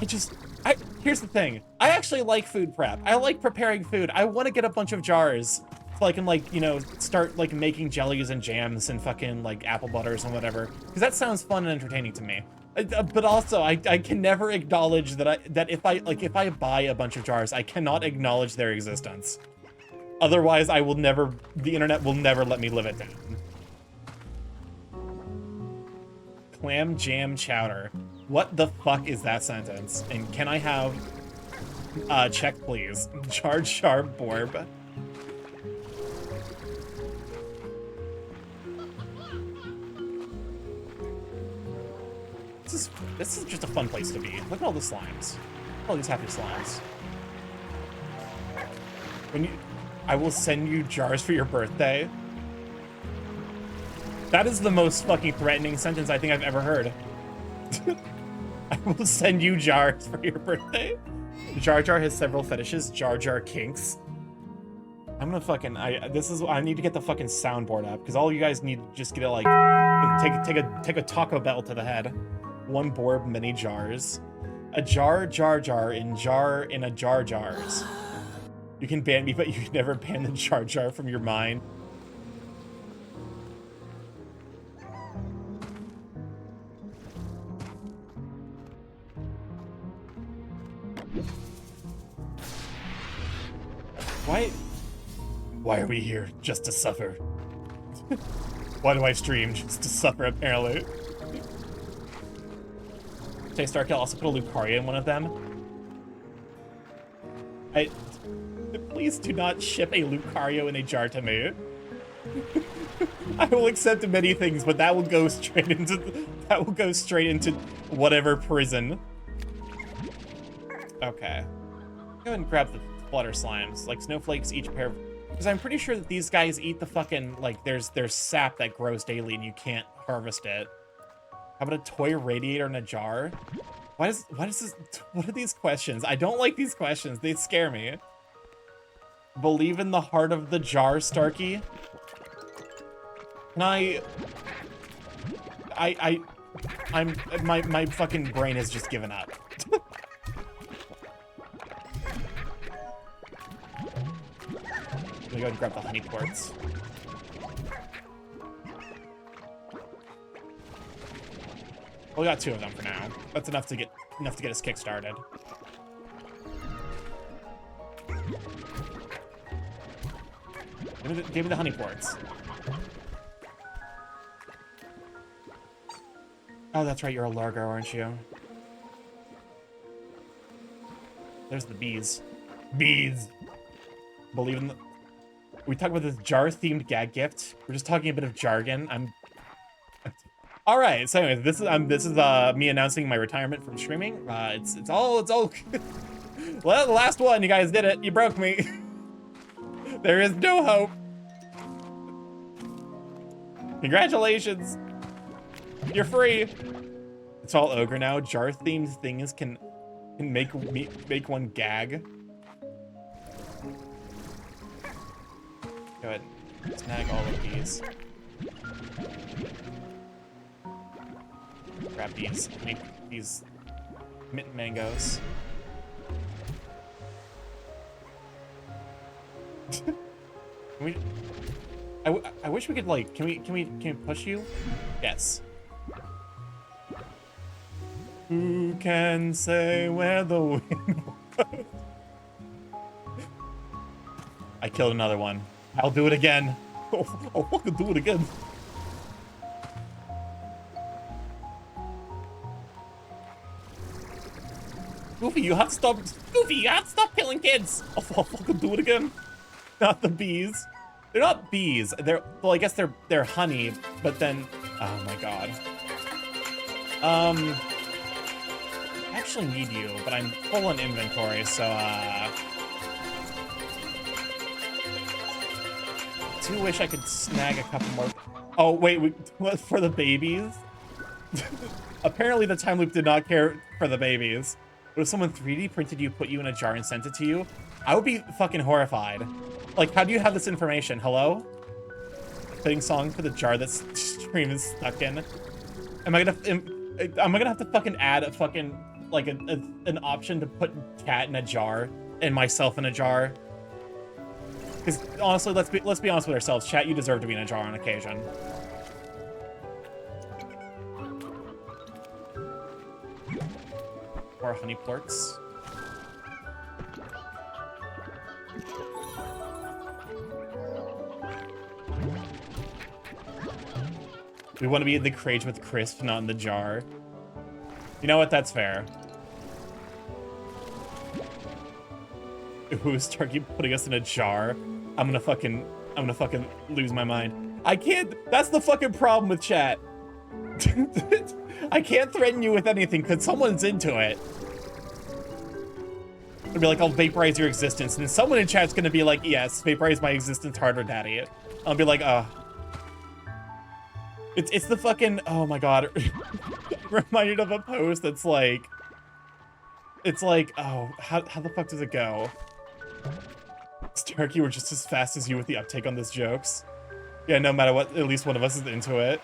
Here's the thing. I actually like food prep. I like preparing food. I want to get a bunch of jars so I can, like, you know, start, like, making jellies and jams and fucking, like, apple butters and whatever. Because that sounds fun and entertaining to me. But also, I can never acknowledge that if I buy a bunch of jars, I cannot acknowledge their existence. Otherwise, the internet will never let me live it down. Clam jam chowder. What the fuck is that sentence? And can I have, check please. Jar Jar Borb. This is just a fun place to be. Look at all the slimes. All these happy slimes. I will send you jars for your birthday. That is the most fucking threatening sentence I think I've ever heard. I will send you jars for your birthday. Jar Jar has several fetishes. Jar Jar kinks. I'm gonna fucking, I need to get the fucking soundboard up, because all you guys need to just get it like, take a Taco Bell to the head. One Borb, many jars. A jar in a jar jars. You can ban me, but you can never ban the Jar Jar from your mind. Why are we here? Just to suffer. Why do I stream? Just to suffer, apparently. Say Starky, I'll also put a Lucaria in one of them. Please do not ship a Lucario in a jar to me. I will accept many things, but that will go straight into whatever prison. Okay. Go ahead and grab the flutter slimes, like snowflakes, each pair of, because I'm pretty sure that these guys eat the fucking, like, there's sap that grows daily and you can't harvest it. How about a toy radiator in a jar? Why does this, what are these questions? I don't like these questions. They scare me. Believe in the heart of the jar, Starky? Can my fucking brain has just given up. Let me go and grab the honey quartz. We got 2 of them for now. That's enough to get us kick started. Give me the honey quartz. Oh, that's right. You're a Largo, aren't you? There's the bees. Bees. Believe in the. We talk about this jar-themed gag gift. We're just talking a bit of jargon. All right. So, anyways, this is me announcing my retirement from streaming. It's all. Well, the last one. You guys did it. You broke me. There is no hope. Congratulations. You're free. It's all ogre now. Jar-themed things can make one gag. Go ahead. Snag all of these. Grab these. Make these mint mangoes. I wish we could like. Can we push you? Yes. Who can say where the wind blows? I killed another one. I'll do it again. I'll fucking do it again. Goofy, you have to stop. Goofy, you have to stop killing kids. I'll fucking do it again. Not the bees. They're not bees. They're, well, I guess they're honey, but then, oh my god. I actually need you, but I'm full on inventory, so I do wish I could snag a couple more. Oh wait, for the babies? Apparently the time loop did not care for the babies. But if someone 3D printed you, put you in a jar, and sent it to you, I would be fucking horrified. Like, how do you have this information? Hello? Fitting song for the jar that stream is stuck in. Am I gonna have to fucking add a fucking, like, an option to put cat in a jar and myself in a jar? Because honestly, let's be honest with ourselves. Chat, you deserve to be in a jar on occasion. Or honey plorts. We want to be in the crate with crisp, not in the jar. You know what? That's fair. Ooh, Starky putting us in a jar. I'm gonna fucking lose my mind. I can't. That's the fucking problem with chat. I can't threaten you with anything because someone's into it. I'll be like, I'll vaporize your existence, and someone in chat's gonna be like, yes, vaporize my existence harder, daddy. I'll be like, It's the fucking, oh my god. Reminded of a post that's like, it's like, oh, how the fuck does it go? Starky, we're just as fast as you with the uptake on this jokes. Yeah, no matter what, at least one of us is into it.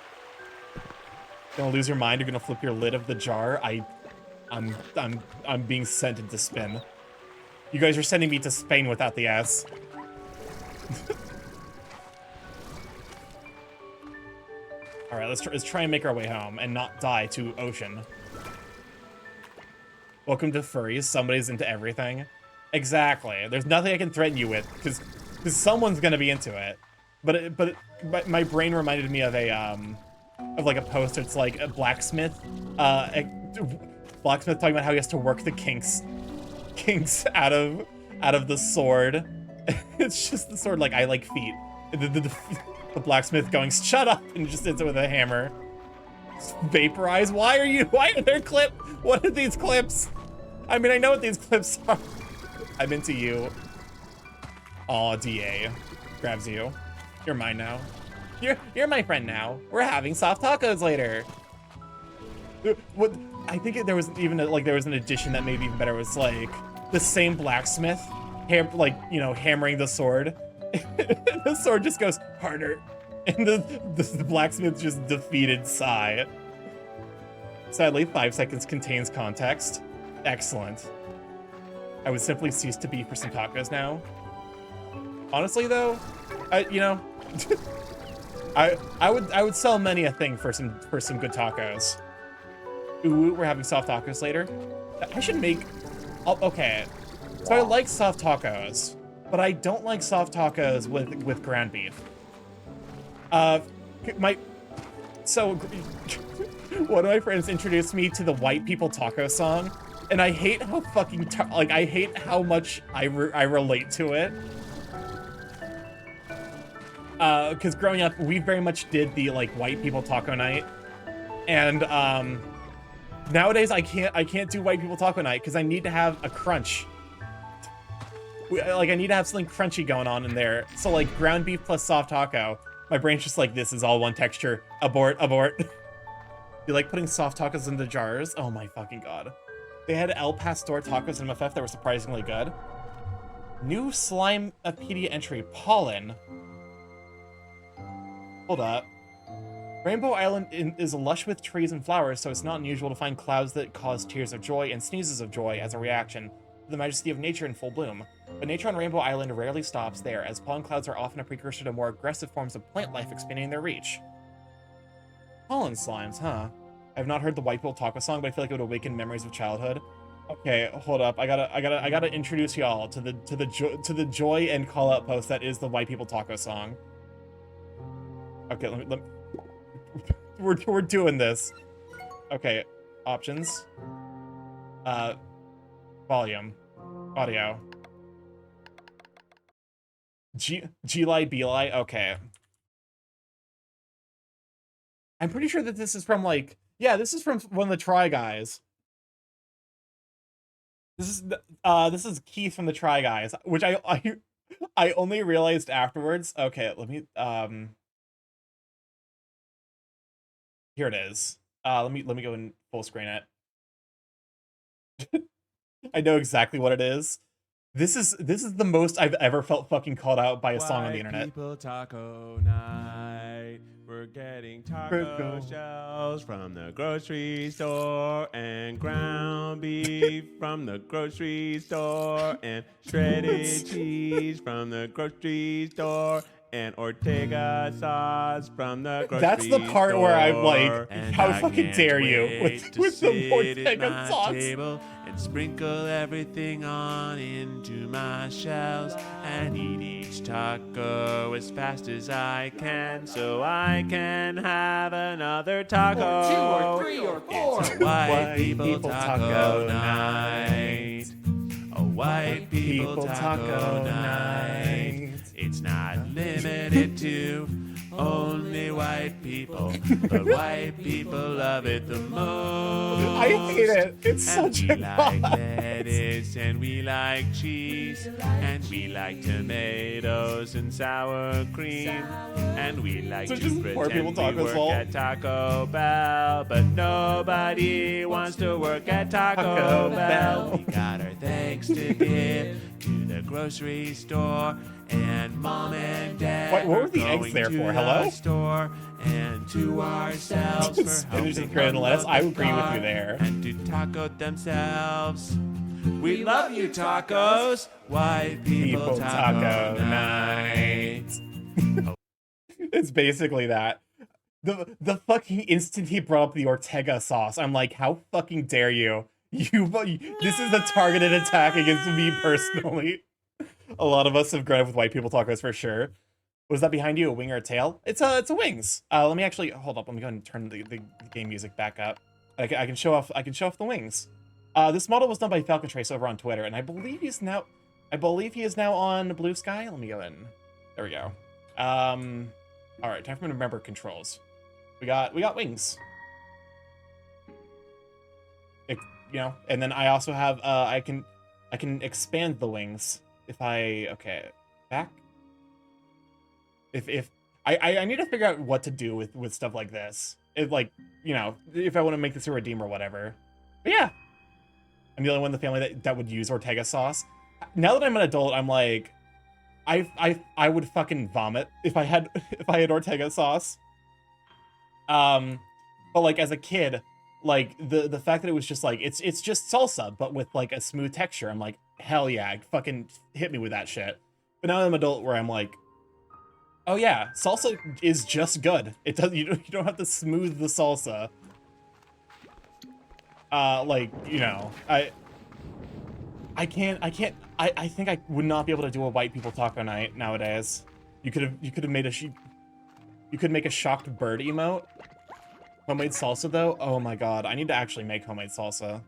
Gonna lose your mind, you're gonna flip your lid of the jar. I'm being sent into spin. You guys are sending me to Spain without the S. All right, let's try and make our way home and not die to ocean. Welcome to furries. Somebody's into everything. Exactly. There's nothing I can threaten you with because someone's gonna be into it. But my brain reminded me of like a post. It's like a blacksmith. Blacksmith talking about how he has to work the kinks out of the sword. It's just the sword. Like, I like feet. The blacksmith going, shut up, and just hits it with a hammer. Vaporize? Why are there clips? What are these clips? I mean, I know what these clips are. I'm into you. Aw, DA. Grabs you. You're mine now. You're my friend now. We're having soft tacos later. What? I think there was even there was an addition that made it even better. It was like the same blacksmith, hammering the sword. The sword just goes harder, and the blacksmith just defeated Sai. Sadly, 5 seconds contains context. Excellent. I would simply cease to be for some tacos now. Honestly, though, I would sell many a thing for some good tacos. Ooh, we're having soft tacos later. I should make. Oh, okay, so I like soft tacos, but I don't like soft tacos with ground beef. One of my friends introduced me to the white people taco song, and I hate how fucking I hate how much I relate to it. Because growing up, we very much did the white people taco night, and nowadays I can't do white people taco night because I need to have a crunch. I need to have something crunchy going on in there. So ground beef plus soft taco, my brain's just this is all one texture. Abort, abort. You like putting soft tacos into jars? Oh my fucking god. They had El Pastor tacos in MFF that were surprisingly good. New Slimepedia entry, pollen. Hold up. Rainbow Island is lush with trees and flowers, so it's not unusual to find clouds that cause tears of joy and sneezes of joy as a reaction to the majesty of nature in full bloom. But nature on Rainbow Island rarely stops there, as pollen clouds are often a precursor to more aggressive forms of plant life expanding their reach. Pollen slimes, huh? I've not heard the White People Taco song, but I feel like it would awaken memories of childhood. Okay, hold up. I gotta introduce y'all to the joy and call out post that is the White People Taco song. Okay, let me we're doing this. Okay, options. Volume, audio. G-Lie, B-Lie, okay. I'm pretty sure that this is from yeah, this is from one of the Try Guys. This is Keith from the Try Guys, which I only realized afterwards. Okay, let me here it is. Let me go and full screen it. I know exactly what it is. This is the most I've ever felt fucking called out by a song on the internet. People taco night. We're getting taco shells from the grocery store and ground beef from the grocery store and shredded cheese from the grocery store and Ortega sauce from the grocery store. That's the part where I'm like, and how I fucking can't dare you wait with to the sit Ortega at my sauce. table and sprinkle everything on into my shells and eat each taco as fast as I can so I can have another taco. Or 2 or 3 or 4. It's a white people taco night. A white people taco night. It's not limited to only white people, but white people love it the most. I hate it. It's and such we a like god. lettuce and we like cheese and we like tomatoes and sour cream and we like So to just poor people pretend we tacos work all. at Taco Bell, but nobody wants to work at Taco Bell. We got our thanks to give to the grocery store. And mom and dad What were the are eggs going there to for? the Hello? store and to ourselves for Spinach helping and bread and unload lettuce. I the agree with you car there. and to taco themselves. We love you, tacos. White people taco night. It's basically that. The fucking instant he brought up the Ortega sauce, I'm like, how fucking dare you? This is a targeted attack against me personally. A lot of us have grown up with white people tacos for sure. Was that behind you, a wing or a tail? It's a wings. Let me actually hold up. Let me go and turn the game music back up. I can show off the wings. This model was done by Falcon Trace over on Twitter, and I believe he is now on Blue Sky. Let me go in. There we go. All right, time for me to remember controls. We got wings. And then I also have I can expand the wings. If I, okay, back. If I need to figure out what to do with stuff like this. If if I want to make this a redeem or whatever. But yeah, I'm the only one in the family that would use Ortega sauce. Now that I'm an adult, I'm like, I would fucking vomit if I had Ortega sauce. But like as a kid, like the fact that it was just like it's just salsa but with like a smooth texture, I'm like, hell yeah, fucking hit me with that shit. But now I'm an adult where I'm like, oh yeah, salsa is just good. It does, you don't have to smooth the salsa. Like, you know, I think I would not be able to do a white people taco night nowadays. You could have made you could make a shocked bird emote. Homemade salsa though, oh my god, I need to actually make homemade salsa.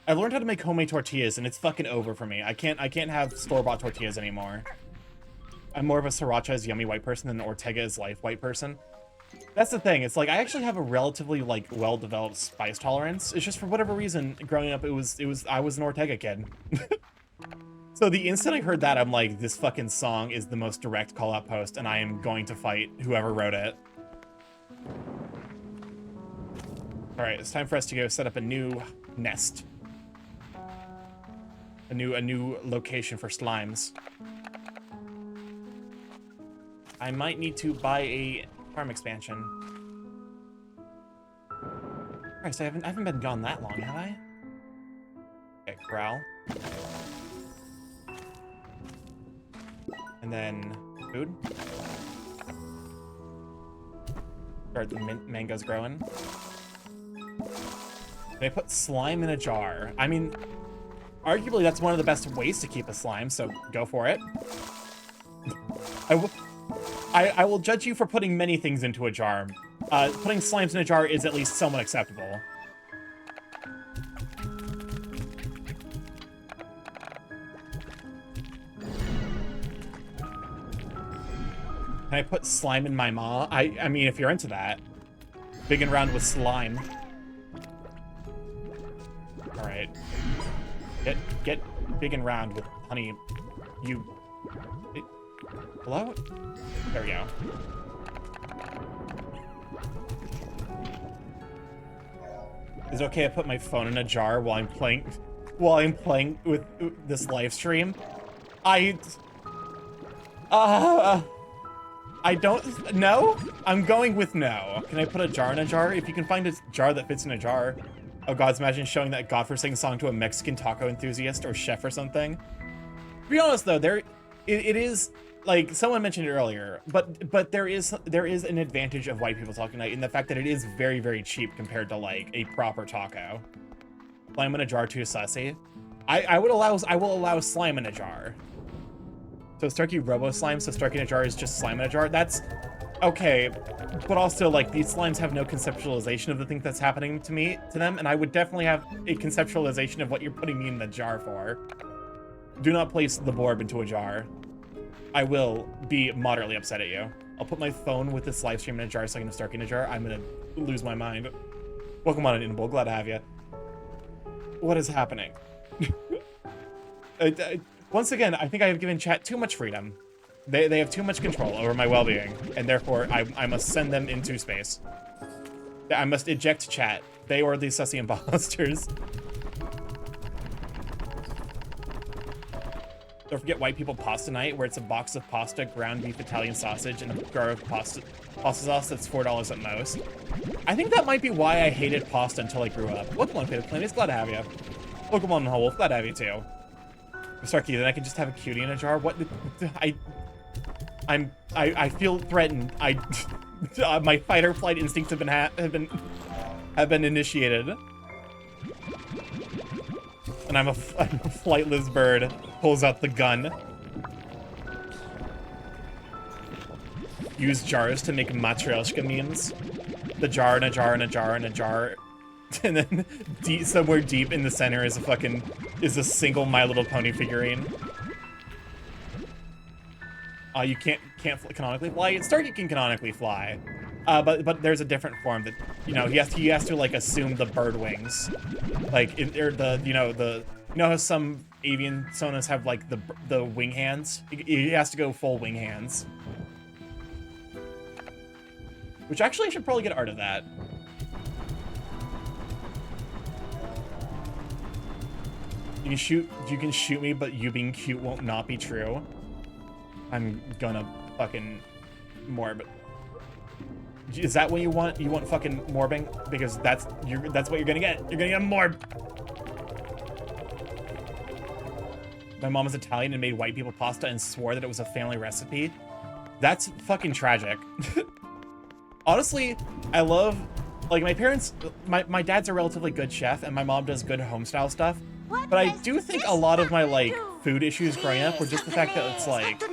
I learned how to make homemade tortillas and it's fucking over for me. I can't have store-bought tortillas anymore. I'm more of a Sriracha is yummy white person than an Ortega is life white person. That's the thing, it's like I actually have a relatively like well-developed spice tolerance. It's just for whatever reason, growing up I was an Ortega kid. So the instant I heard that, I'm like, this fucking song is the most direct call-out post and I am going to fight whoever wrote it. Alright, it's time for us to go set up a new nest. A new location for slimes. I might need to buy a farm expansion. Christ, I haven't been gone that long, have I? Okay, corral. And then food. Start the mangoes growing. They put slime in a jar. I mean, arguably that's one of the best ways to keep a slime, so go for it. I will judge you for putting many things into a jar. Putting slimes in a jar is at least somewhat acceptable. Can I put slime in my maw? I mean, if you're into that. Big and round with slime. Alright. Get big and round with honey. You... Hello? There we go. Is it okay I put my phone in a jar while I'm playing with this live stream? I don't... No? I'm going with no. Can I put a jar in a jar? If you can find a jar that fits in a jar. Oh gods, imagine showing that godforsaken song to a Mexican taco enthusiast or chef or something. To be honest though, it is, like someone mentioned it earlier, but there is an advantage of white people taco night in the fact that it is very, very cheap compared to like a proper taco. Slime in a jar too sussy. I will allow slime in a jar. So Starky Robo Slime, so Starky in a jar is just slime in a jar. That's okay, but also like these slimes have no conceptualization of the thing that's happening to them, and I would definitely have a conceptualization of what you're putting me in the jar for. Do not place the Borb into a jar. I will be moderately upset at you. I'll put my phone with this live stream in a jar so I can have Starky in a jar. I'm gonna lose my mind. Welcome on, Inable. Glad to have you. What is happening? Once again, I think I have given chat too much freedom. They have too much control over my well-being, and therefore I must send them into space. I must eject chat. They are the sussy imposters. Don't forget white people pasta night, where it's a box of pasta, ground beef, Italian sausage, and a jar of pasta sauce that's $4 at most. I think that might be why I hated pasta until I grew up. Welcome on, Fated Planet. Glad to have you. Welcome on, Wolf. Glad to have you too. Starkey, then I can just have a cutie in a jar. What? I feel threatened. My fight or flight instincts have been initiated, and I'm a flightless bird. Pulls out the gun. Use jars to make matryoshka memes. The jar and a jar and a jar and a jar, and then somewhere deep in the center is a single My Little Pony figurine. You can't canonically fly. Starkey can canonically fly, but there's a different form that, you know, he has to like assume the bird wings, like you know how some avian sonas have like the wing hands. He has to go full wing hands, which actually I should probably get art of that. You can shoot me, but you being cute won't not be true. I'm gonna fucking morb. Is that what you want? You want fucking morbing? Because that's what you're gonna get. You're gonna get a morb. My mom is Italian and made white people pasta and swore that it was a family recipe. That's fucking tragic. Honestly, I love, like, my parents, my dad's a relatively good chef and my mom does good homestyle stuff. But I do think a lot of my, like, food issues growing up were just the fact that it's like,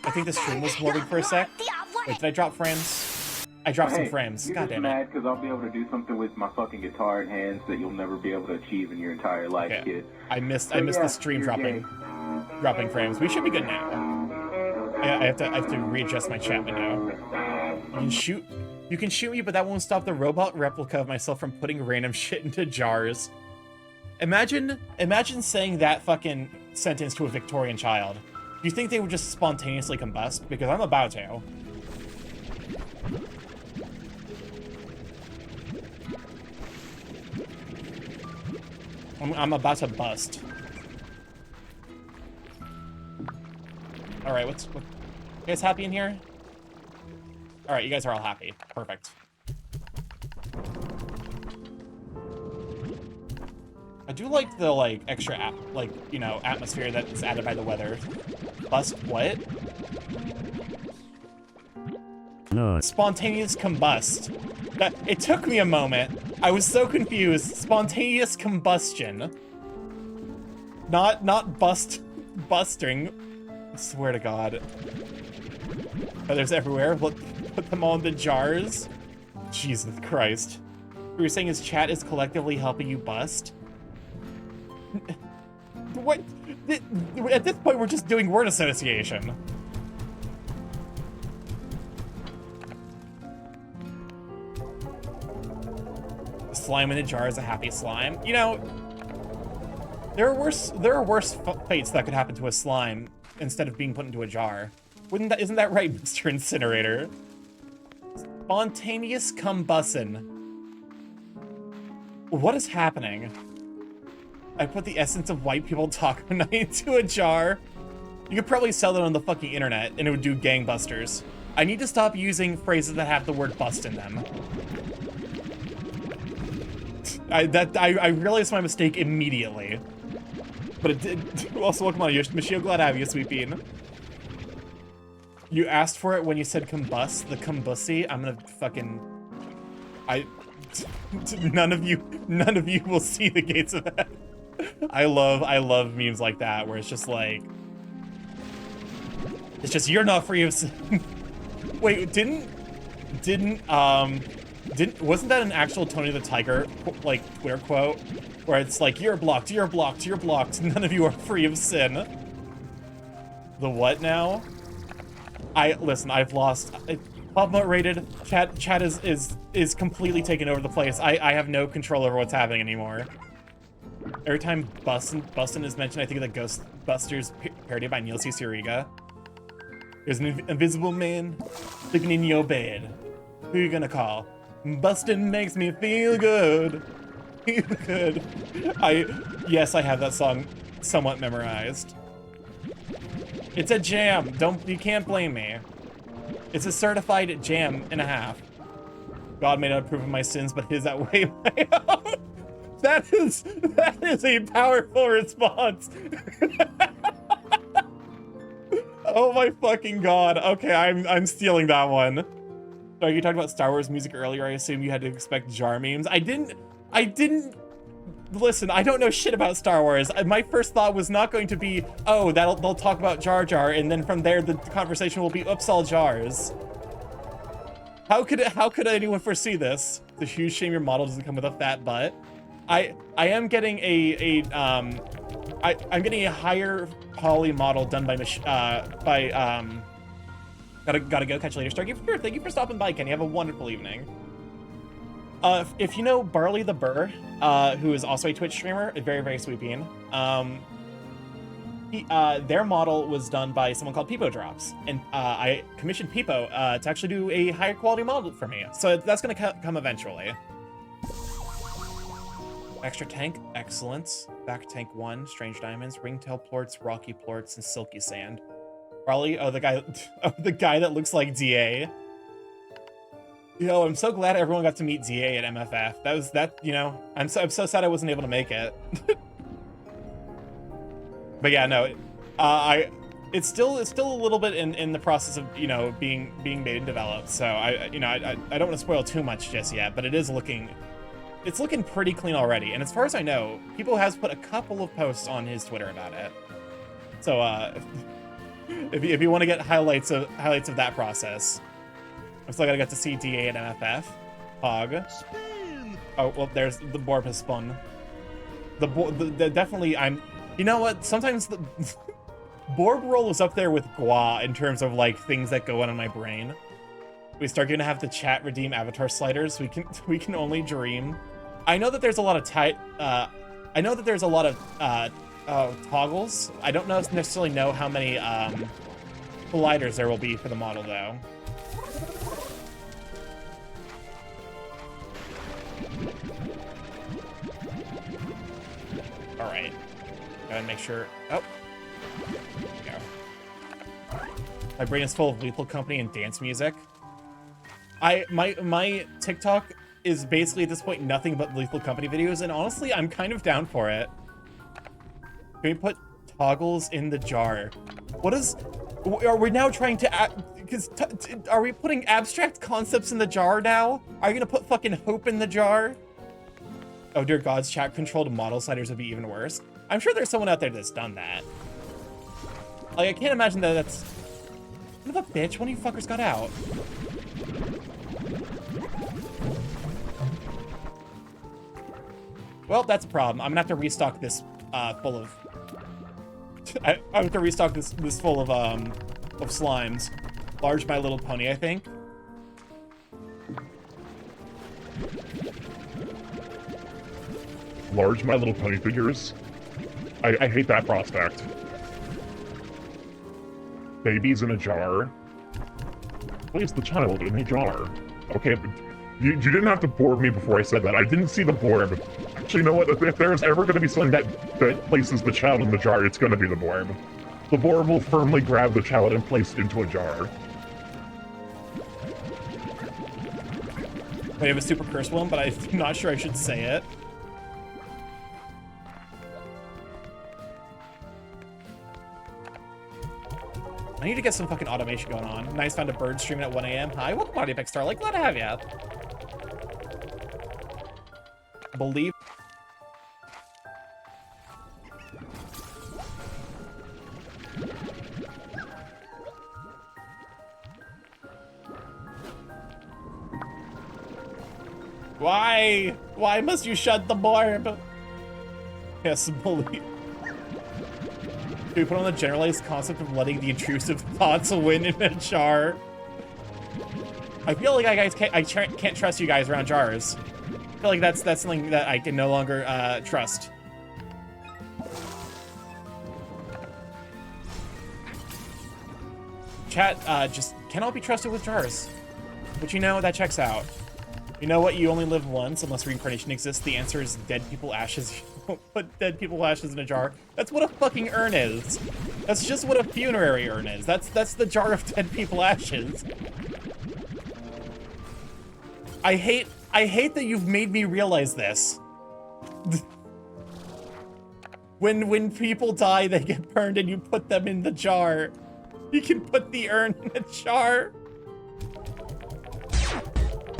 I think the stream was morbing for a sec. Wait, did I drop frames? I dropped some frames. God damn it. I'm mad because I'll be able to do something with my fucking guitar in hands that you'll never be able to achieve in your entire life, kid. I missed the stream dropping frames. We should be good now. I have to readjust my chat window. You can shoot me, but that won't stop the robot replica of myself from putting random shit into jars. Imagine saying that fucking sentence to a Victorian child. Do you think they would just spontaneously combust? Because I'm about to. I'm about to bust. All right, you guys happy in here? All right, you guys are all happy. Perfect. I do like the extra atmosphere that's added by the weather. Bust what? No. Spontaneous combust. It took me a moment. I was so confused. Spontaneous combustion. Not busting. I swear to God. Feathers everywhere. Put them all into jars. Jesus Christ. What you're saying is chat is collectively helping you bust? What? At this point, we're just doing word association. Slime in a jar is a happy slime. You know, there are worse fates that could happen to a slime instead of being put into a jar. Isn't that right, Mr. Incinerator? Spontaneous combustion. What is happening? I put the essence of white people taco night into a jar. You could probably sell it on the fucking internet and it would do gangbusters. I need to stop using phrases that have the word bust in them. I realized my mistake immediately. But it did. Also, welcome on, Michio. Glad to have you, Sweet Bean. You asked for it when you said combust, the combussy. I'm gonna fucking. None of you will see the gates of that. I love memes like that where it's just like. It's just you're not free of sin. Wait, wasn't that an actual Tony the Tiger, like, Twitter quote? Where it's like, you're blocked, none of you are free of sin. The what now? Listen, I've lost. Pub Mode rated, chat is completely taking over the place. I have no control over what's happening anymore. Every time Bustin' is mentioned, I think of the Ghostbusters parody by Neil C. Siriga. There's an invisible man sleeping in your bed. Who you gonna call? Bustin' makes me feel good. Feel good. Yes, I have that song somewhat memorized. It's a jam. You can't blame me. It's a certified jam and a half. God may not approve of my sins, but his outweigh my own. That is a powerful response. Oh my fucking God. Okay, I'm stealing that one. So you talked about Star Wars music earlier. I assume you had to expect jar memes. I didn't. Listen, I don't know shit about Star Wars. My first thought was not going to be, oh, they'll talk about Jar Jar, and then from there the conversation will be, oops, all jars. How could anyone foresee this? It's a huge shame your model doesn't come with a fat butt. I am getting I'm getting a higher poly model done by gotta go, catch you later, Starky. Sure, thank you for stopping by, Ken. You have a wonderful evening. If you know Barley the Burr, who is also a Twitch streamer, a very, very sweet bean, their model was done by someone called Peepo Drops, and I commissioned Peepo to actually do a higher quality model for me. So that's gonna come eventually. Extra tank, excellent. Back tank 1, strange diamonds, ringtail plorts, rocky plorts, and silky sand. Raleigh, oh, the guy, oh, the guy that looks like DA. Yo, I'm so glad everyone got to meet DA at MFF. You know, I'm so sad I wasn't able to make it. But yeah, no, it's still a little bit in the process of, you know, being made and developed. So I don't want to spoil too much just yet, but it's looking pretty clean already. And as far as I know, people has put a couple of posts on his Twitter about it. So if you want to get highlights of that process. I'm still gonna get to see DA at MFF. Hog. Spin. Oh, well, there's the Borb has spun. Definitely, you know what? Sometimes the Borb roll is up there with Gua in terms of like things that go on in my brain. We start gonna have the chat redeem avatar sliders. We can only dream. I know that there's a lot of toggles. I don't necessarily know how many colliders there will be for the model though. All right, gotta make sure. Oh, there we go. My brain is full of Lethal Company and dance music. My TikTok is basically at this point nothing but Lethal Company videos, and honestly, I'm kind of down for it. Can we put toggles in the jar? Are we now trying to are we putting abstract concepts in the jar now? Are you gonna put fucking hope in the jar? Oh dear gods, chat controlled model sliders would be even worse. I'm sure there's someone out there that's done that. Like, I can't imagine that's... What the bitch? One of you fuckers got out. Well, that's a problem. I'm gonna have to restock this full of... I have to restock this full of slimes. Large My Little Pony, I think. Large My Little Pony figures. I hate that prospect. Babies in a jar. Place the child in a jar. Okay, but you didn't have to Borb me before I said that. I didn't see the Borb. Actually, you know what? If there's ever going to be something that places the child in the jar, it's going to be the Borb. The Borb will firmly grab the child and place it into a jar. We have a super curse one, but I'm not sure I should say it. I need to get some fucking automation going on. Nice, found a bird streaming at 1 a.m. Hi, welcome on Apex Starlight. Glad to have ya. Believe. Why? Why must you shut the Borb? Yes, believe. Do we put on the generalized concept of letting the intrusive thoughts win in a jar? I feel like I can't trust you guys around jars. I feel like that's something that I can no longer trust. Chat just cannot be trusted with jars. But you know, that checks out. You know what? You only live once unless reincarnation exists. The answer is dead people ashes. You don't put dead people ashes in a jar. That's what a fucking urn is. That's just what a funerary urn is. That's the jar of dead people ashes. I hate that you've made me realize this. When people die, they get burned and you put them in the jar. You can put the urn in a jar.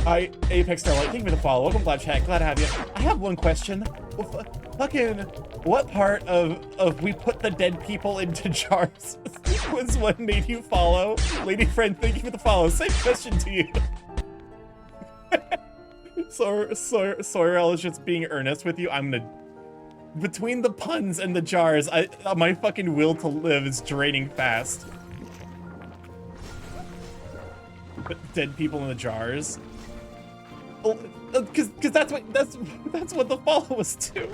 Hi, Apex Starlight, thank you for the follow. Welcome, Black Chat, glad to have you. I have one question. Fucking, what part of we put the dead people into jars was what made you follow? Lady friend, thank you for the follow. Same question to you. Sorrel is just being earnest with you. I'm gonna... Between the puns and the jars, my fucking will to live is draining fast. Put dead people in the jars. Because that's what the follow was too.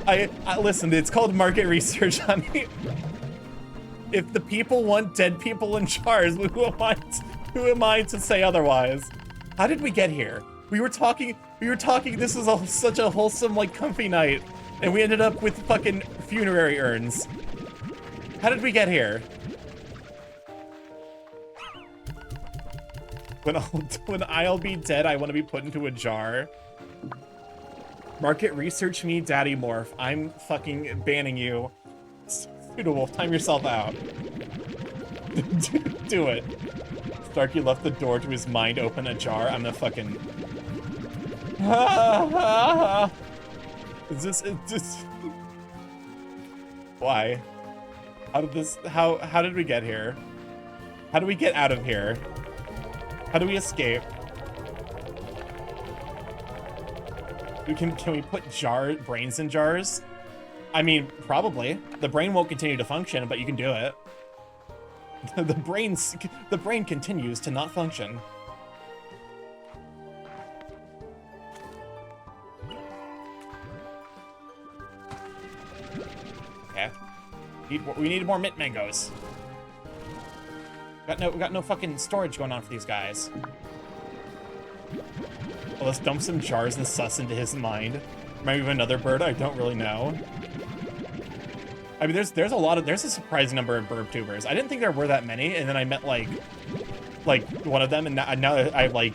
I listen. It's called market research, honey. If the people want dead people in jars, who am I to say otherwise? How did we get here? We were talking, this was such a wholesome, like, comfy night. And we ended up with fucking funerary urns. How did we get here? When I'll be dead, I want to be put into a jar. Market research me, Daddy Morph. I'm fucking banning you. Pseudowolf, time yourself out. Do it. Starky left the door to his mind open ajar. I'm gonna fucking... Is this... Why? How did this... How did we get here? How do we get out of here? How do we escape? Can we put brains in jars? I mean, probably. The brain won't continue to function, but you can do it. The brain continues to not function. Okay. We need more mint mangoes. We got no fucking storage going on for these guys. Well, let's dump some jars and sus into his mind. Maybe of another bird, I don't really know. I mean, there's a surprising number of burb tubers. I didn't think there were that many, and then I met like one of them, and now I have like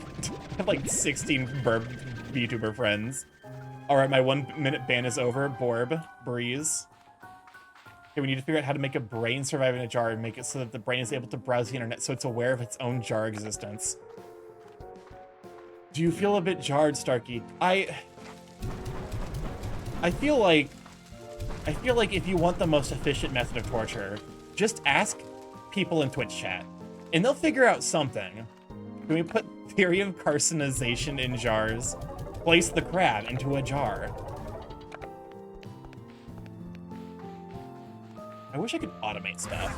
16 burb VTuber friends. All right, my 1 minute ban is over. Borb, breeze. Okay, we need to figure out how to make a brain survive in a jar and make it so that the brain is able to browse the internet, so it's aware of its own jar existence. Do you feel a bit jarred, Starky? I feel like if you want the most efficient method of torture, just ask people in Twitch chat, and they'll figure out something. Can we put theory of carcinization in jars? Place the crab into a jar. I wish I could automate stuff.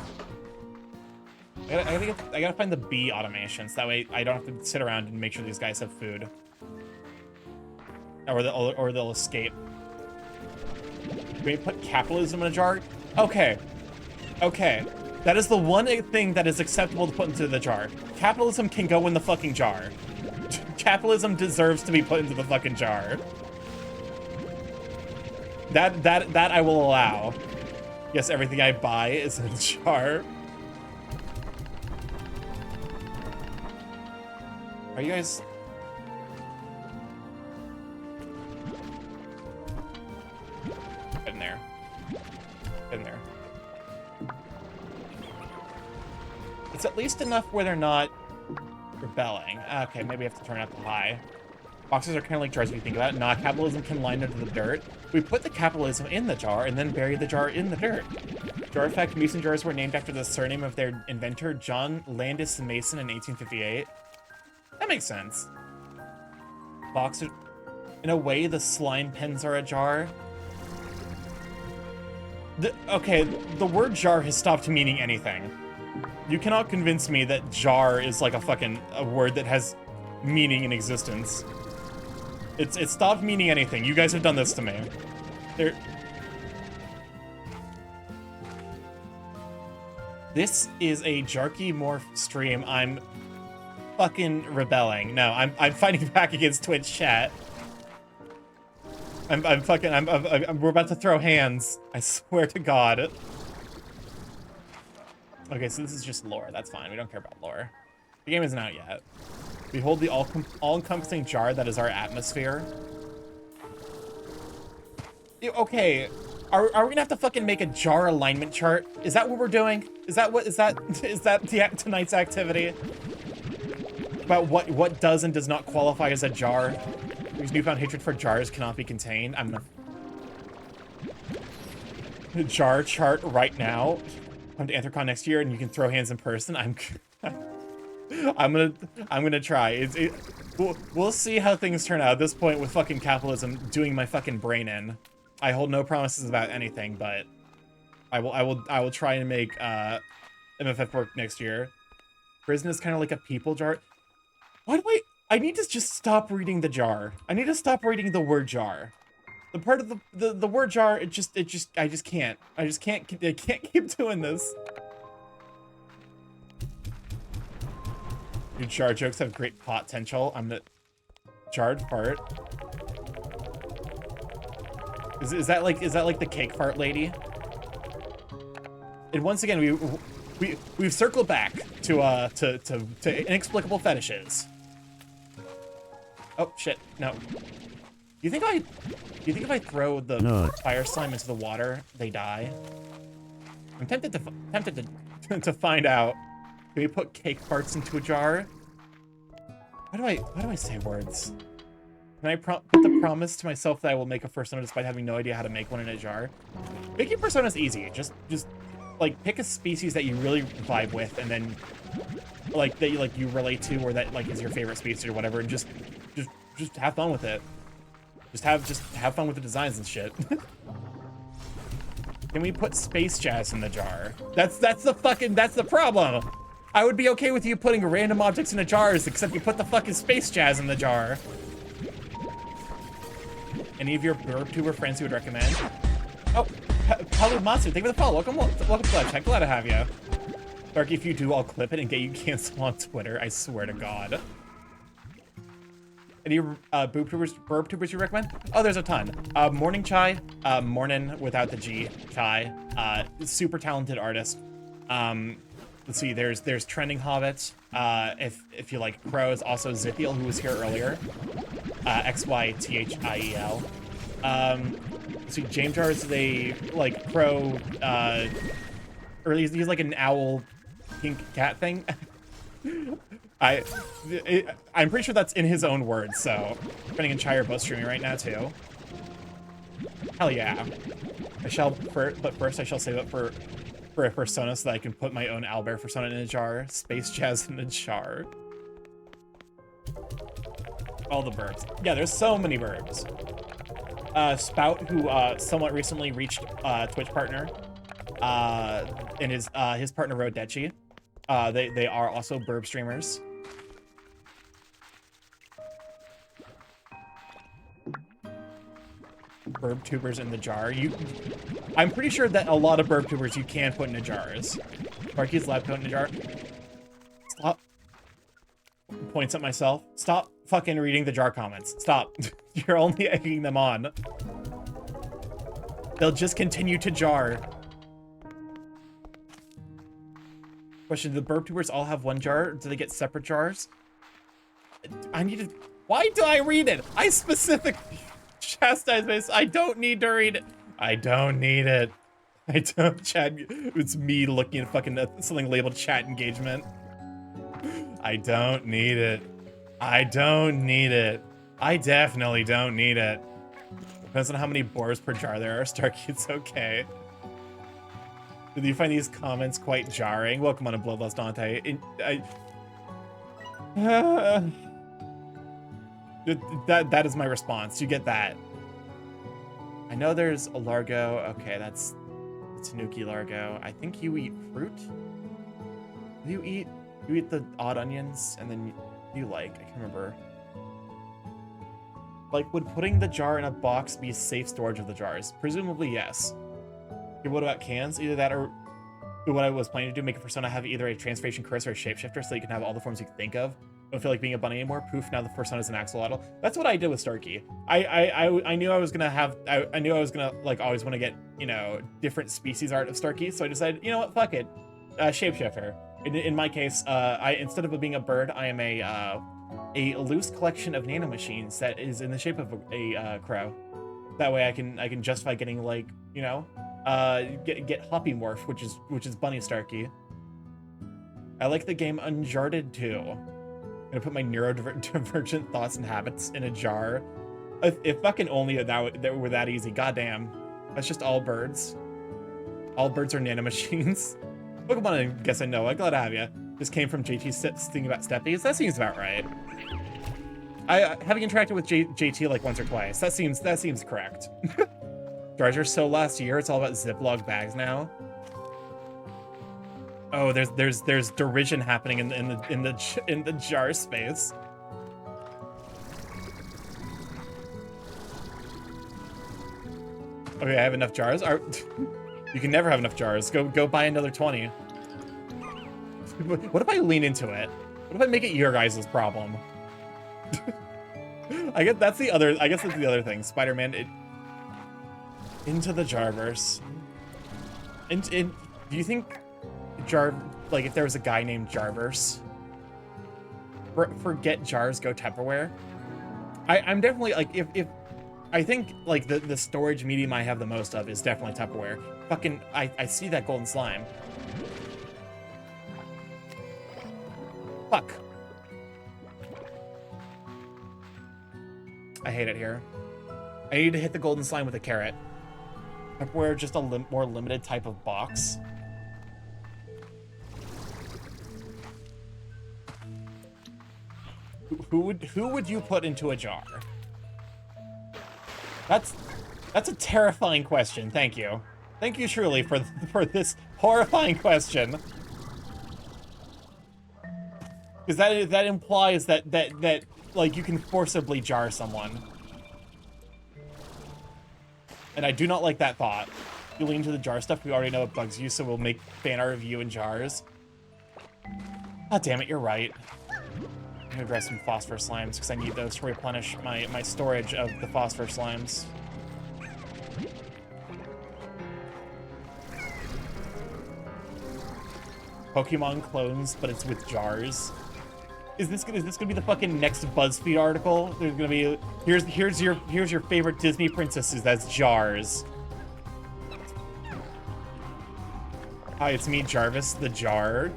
I gotta find the bee automations. That way I don't have to sit around and make sure these guys have food. Or they'll escape. Can we put capitalism in a jar? Okay. Okay. That is the one thing that is acceptable to put into the jar. Capitalism can go in the fucking jar. Capitalism deserves to be put into the fucking jar. That I will allow. Yes, everything I buy is in a jar. Are you guys... Get in there. Get in there. It's at least enough where they're not rebelling. Okay, maybe I have to turn it up to high. Boxes are kind of like jars if you think about it. Nah, capitalism can line under the dirt. We put the capitalism in the jar and then bury the jar in the dirt. Jar effect mason jars were named after the surname of their inventor, John Landis Mason, in 1858. That makes sense. Boxes... In a way, the slime pens are a jar. Okay, the word jar has stopped meaning anything. You cannot convince me that jar is like a word that has meaning in existence. It stopped meaning anything. You guys have done this to me. This is a StarkyMorph stream. I'm fucking rebelling. No, I'm fighting back against Twitch chat. We're about to throw hands. I swear to God. Okay, so this is just lore. That's fine. We don't care about lore. The game isn't out yet. We hold the all-encompassing jar that is our atmosphere. Okay, are we gonna have to fucking make a jar alignment chart? Is that what we're doing? Is that tonight's activity? About what does and does not qualify as a jar? Because newfound hatred for jars cannot be contained. I'm gonna jar chart right now. Come to Anthrocon next year and you can throw hands in person. I'm gonna try. We'll see how things turn out at this point with fucking capitalism doing my fucking brain in. I hold no promises about anything, but I will try and make MFF work next year. Prison is kind of like a people jar. Why do I need to just stop reading the jar. I need to stop reading the word jar. The part of the word jar, I just can't. I can't keep doing this. Your jar jokes have great potential. Jarred fart. Is that like the cake fart lady? And once again, we've circled back to inexplicable fetishes. Oh shit! No. You think if I throw the fire slime into the water, they die? I'm tempted to find out. Can we put cake farts into a jar? Why do I say words? Can I put the promise to myself that I will make a persona despite having no idea how to make one in a jar? Making personas is easy. Just like pick a species that you really vibe with, and then like that you relate to, or that like is your favorite species or whatever, and just have fun with it. Just have fun with the designs and shit. Can we put space jazz in the jar? That's the problem. I would be okay with you putting random objects in the jars, except you put the fucking space jazz in the jar. Any of your BurbTuber friends you would recommend? Oh, Palu Matsu, thank you for the follow. Welcome to the chat. Glad to have you. Starky, if you do, I'll clip it and get you canceled on Twitter. I swear to God. Any BurbTubers you recommend? Oh, there's a ton. Morning Chai, Morning without the G, Chai, super talented artist. Let's see, there's Trending Hobbit. If you like crows, also Zithiel, who was here earlier. XYTHIEL. Let's see, James Jar is a like crow, or he's like an owl pink cat thing. I'm pretty sure that's in his own words, so Trending and Chai are both streaming right now too. Hell yeah. But first I shall save up for a persona so that I can put my own owlbear persona in a jar. Space jazz in a jar. All the burbs. Yeah, there's so many burbs. Spout, who somewhat recently reached Twitch partner, and his partner Rodechi. They are also burb streamers. BurbTubers in the jar. I'm pretty sure that a lot of BurbTubers you can put into jars. Marky's lab coat in a jar. Stop. Points at myself. Stop fucking reading the jar comments. Stop. You're only egging them on. They'll just continue to jar. Question, do the BurbTubers all have one jar? Do they get separate jars? I need to... Why do I read it? I specifically chastise myself. I don't need to read it. I don't need it. I don't, chat. It's me looking at fucking something labeled chat engagement. I don't need it. I don't need it. I definitely don't need it. Depends on how many boars per jar there are. Starky, it's okay. Did you find these comments quite jarring? Welcome on a Bloodlust Dante. That is my response. You get that. I know there's a Largo. Okay, that's Tanuki Largo. I think you eat fruit. You eat the odd onions, and then you like, I can't remember. Like, would putting the jar in a box be safe storage of the jars? Presumably, yes. Okay, what about cans? Either that or what I was planning to do, make a persona have either a transformation curse or a shapeshifter so you can have all the forms you can think of. Don't feel like being a bunny anymore. Poof, now the persona is an axolotl. That's what I did with Starky. I knew I was gonna have, I knew I was gonna like always want to get, you know, different species art of Starky, so I decided, you know what, fuck it. Shapeshifter. In my case, instead of being a bird, I am a loose collection of nanomachines that is in the shape of a crow. That way I can justify getting, like, you know, get Hoppy Morph, which is Bunny Starky. I like the game Uncharted 2. I'm gonna put my neurodivergent thoughts and habits in a jar. If fucking only that were that easy. Goddamn. That's just all birds. All birds are nanomachines. Pokemon, I guess I know. I'm glad to have you. This came from JT thinking about steppies. That seems about right. Having interacted with JT like once or twice, that seems correct. Jars are so last year. It's all about Ziploc bags now. Oh, there's derision happening in the jar space. Okay, I have enough jars. You can never have enough jars. Go buy another 20. What if I lean into it? What if I make it your guys' problem? I guess that's the other thing. Spider-Man into the Jarverse. Do you think like if there was a guy named Jarverse? Forget jars, go Tupperware. I'm definitely like if I think like the storage medium I have the most of is definitely Tupperware. Fucking I see that golden slime. Fuck. I hate it here. I need to hit the golden slime with a carrot. Tupperware, just a more limited type of box. Who would you put into a jar? That's a terrifying question. Thank you. Thank you truly for this horrifying question. Because that implies that like you can forcibly jar someone. And I do not like that thought. You lean into the jar stuff, we already know it bugs you, so we'll make fan art of you in jars. God damn it, you're right. I'm gonna grab some phosphor slimes because I need those to replenish my storage of the phosphor slimes. Pokemon clones, but it's with jars. Is this gonna be the fucking next BuzzFeed article? There's gonna be here's your favorite Disney princesses. That's jars. Hi, it's me, Jarvis, the jar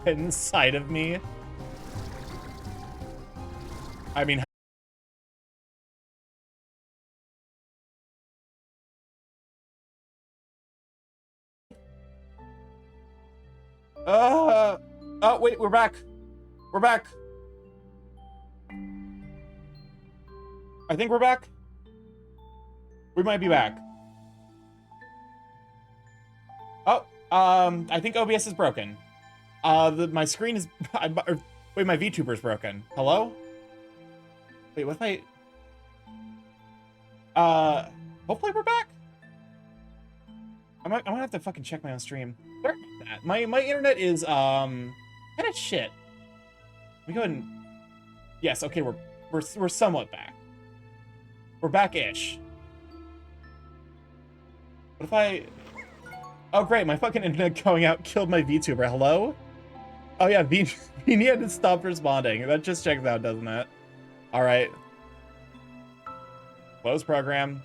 inside of me. I mean. Oh wait, we're back. We're back. I think we're back. We might be back. Oh, I think OBS is broken. My screen is, wait, my VTuber's broken. Hello? Wait, what if hopefully we're back? I'm gonna have to fucking check my own stream. Sorry about that. My internet is, kind of shit. Let me go ahead and, yes, okay, we're somewhat back. We're back-ish. What if oh great, my fucking internet going out killed my VTuber. Hello? Oh yeah, Vini had to stop responding. That just checks out, doesn't it? Alright. Close program.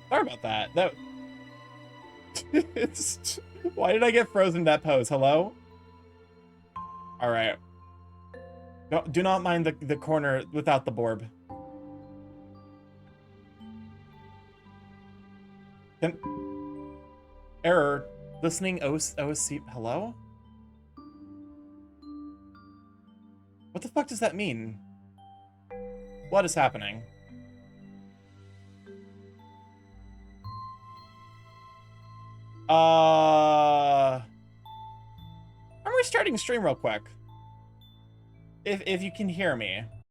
Sorry about that. Why did I get frozen in that pose? Hello? Alright. No, do not mind the corner without the borb. Error. Listening OSC. Hello? What the fuck does that mean? What is happening? I'm restarting stream real quick. If you can hear me.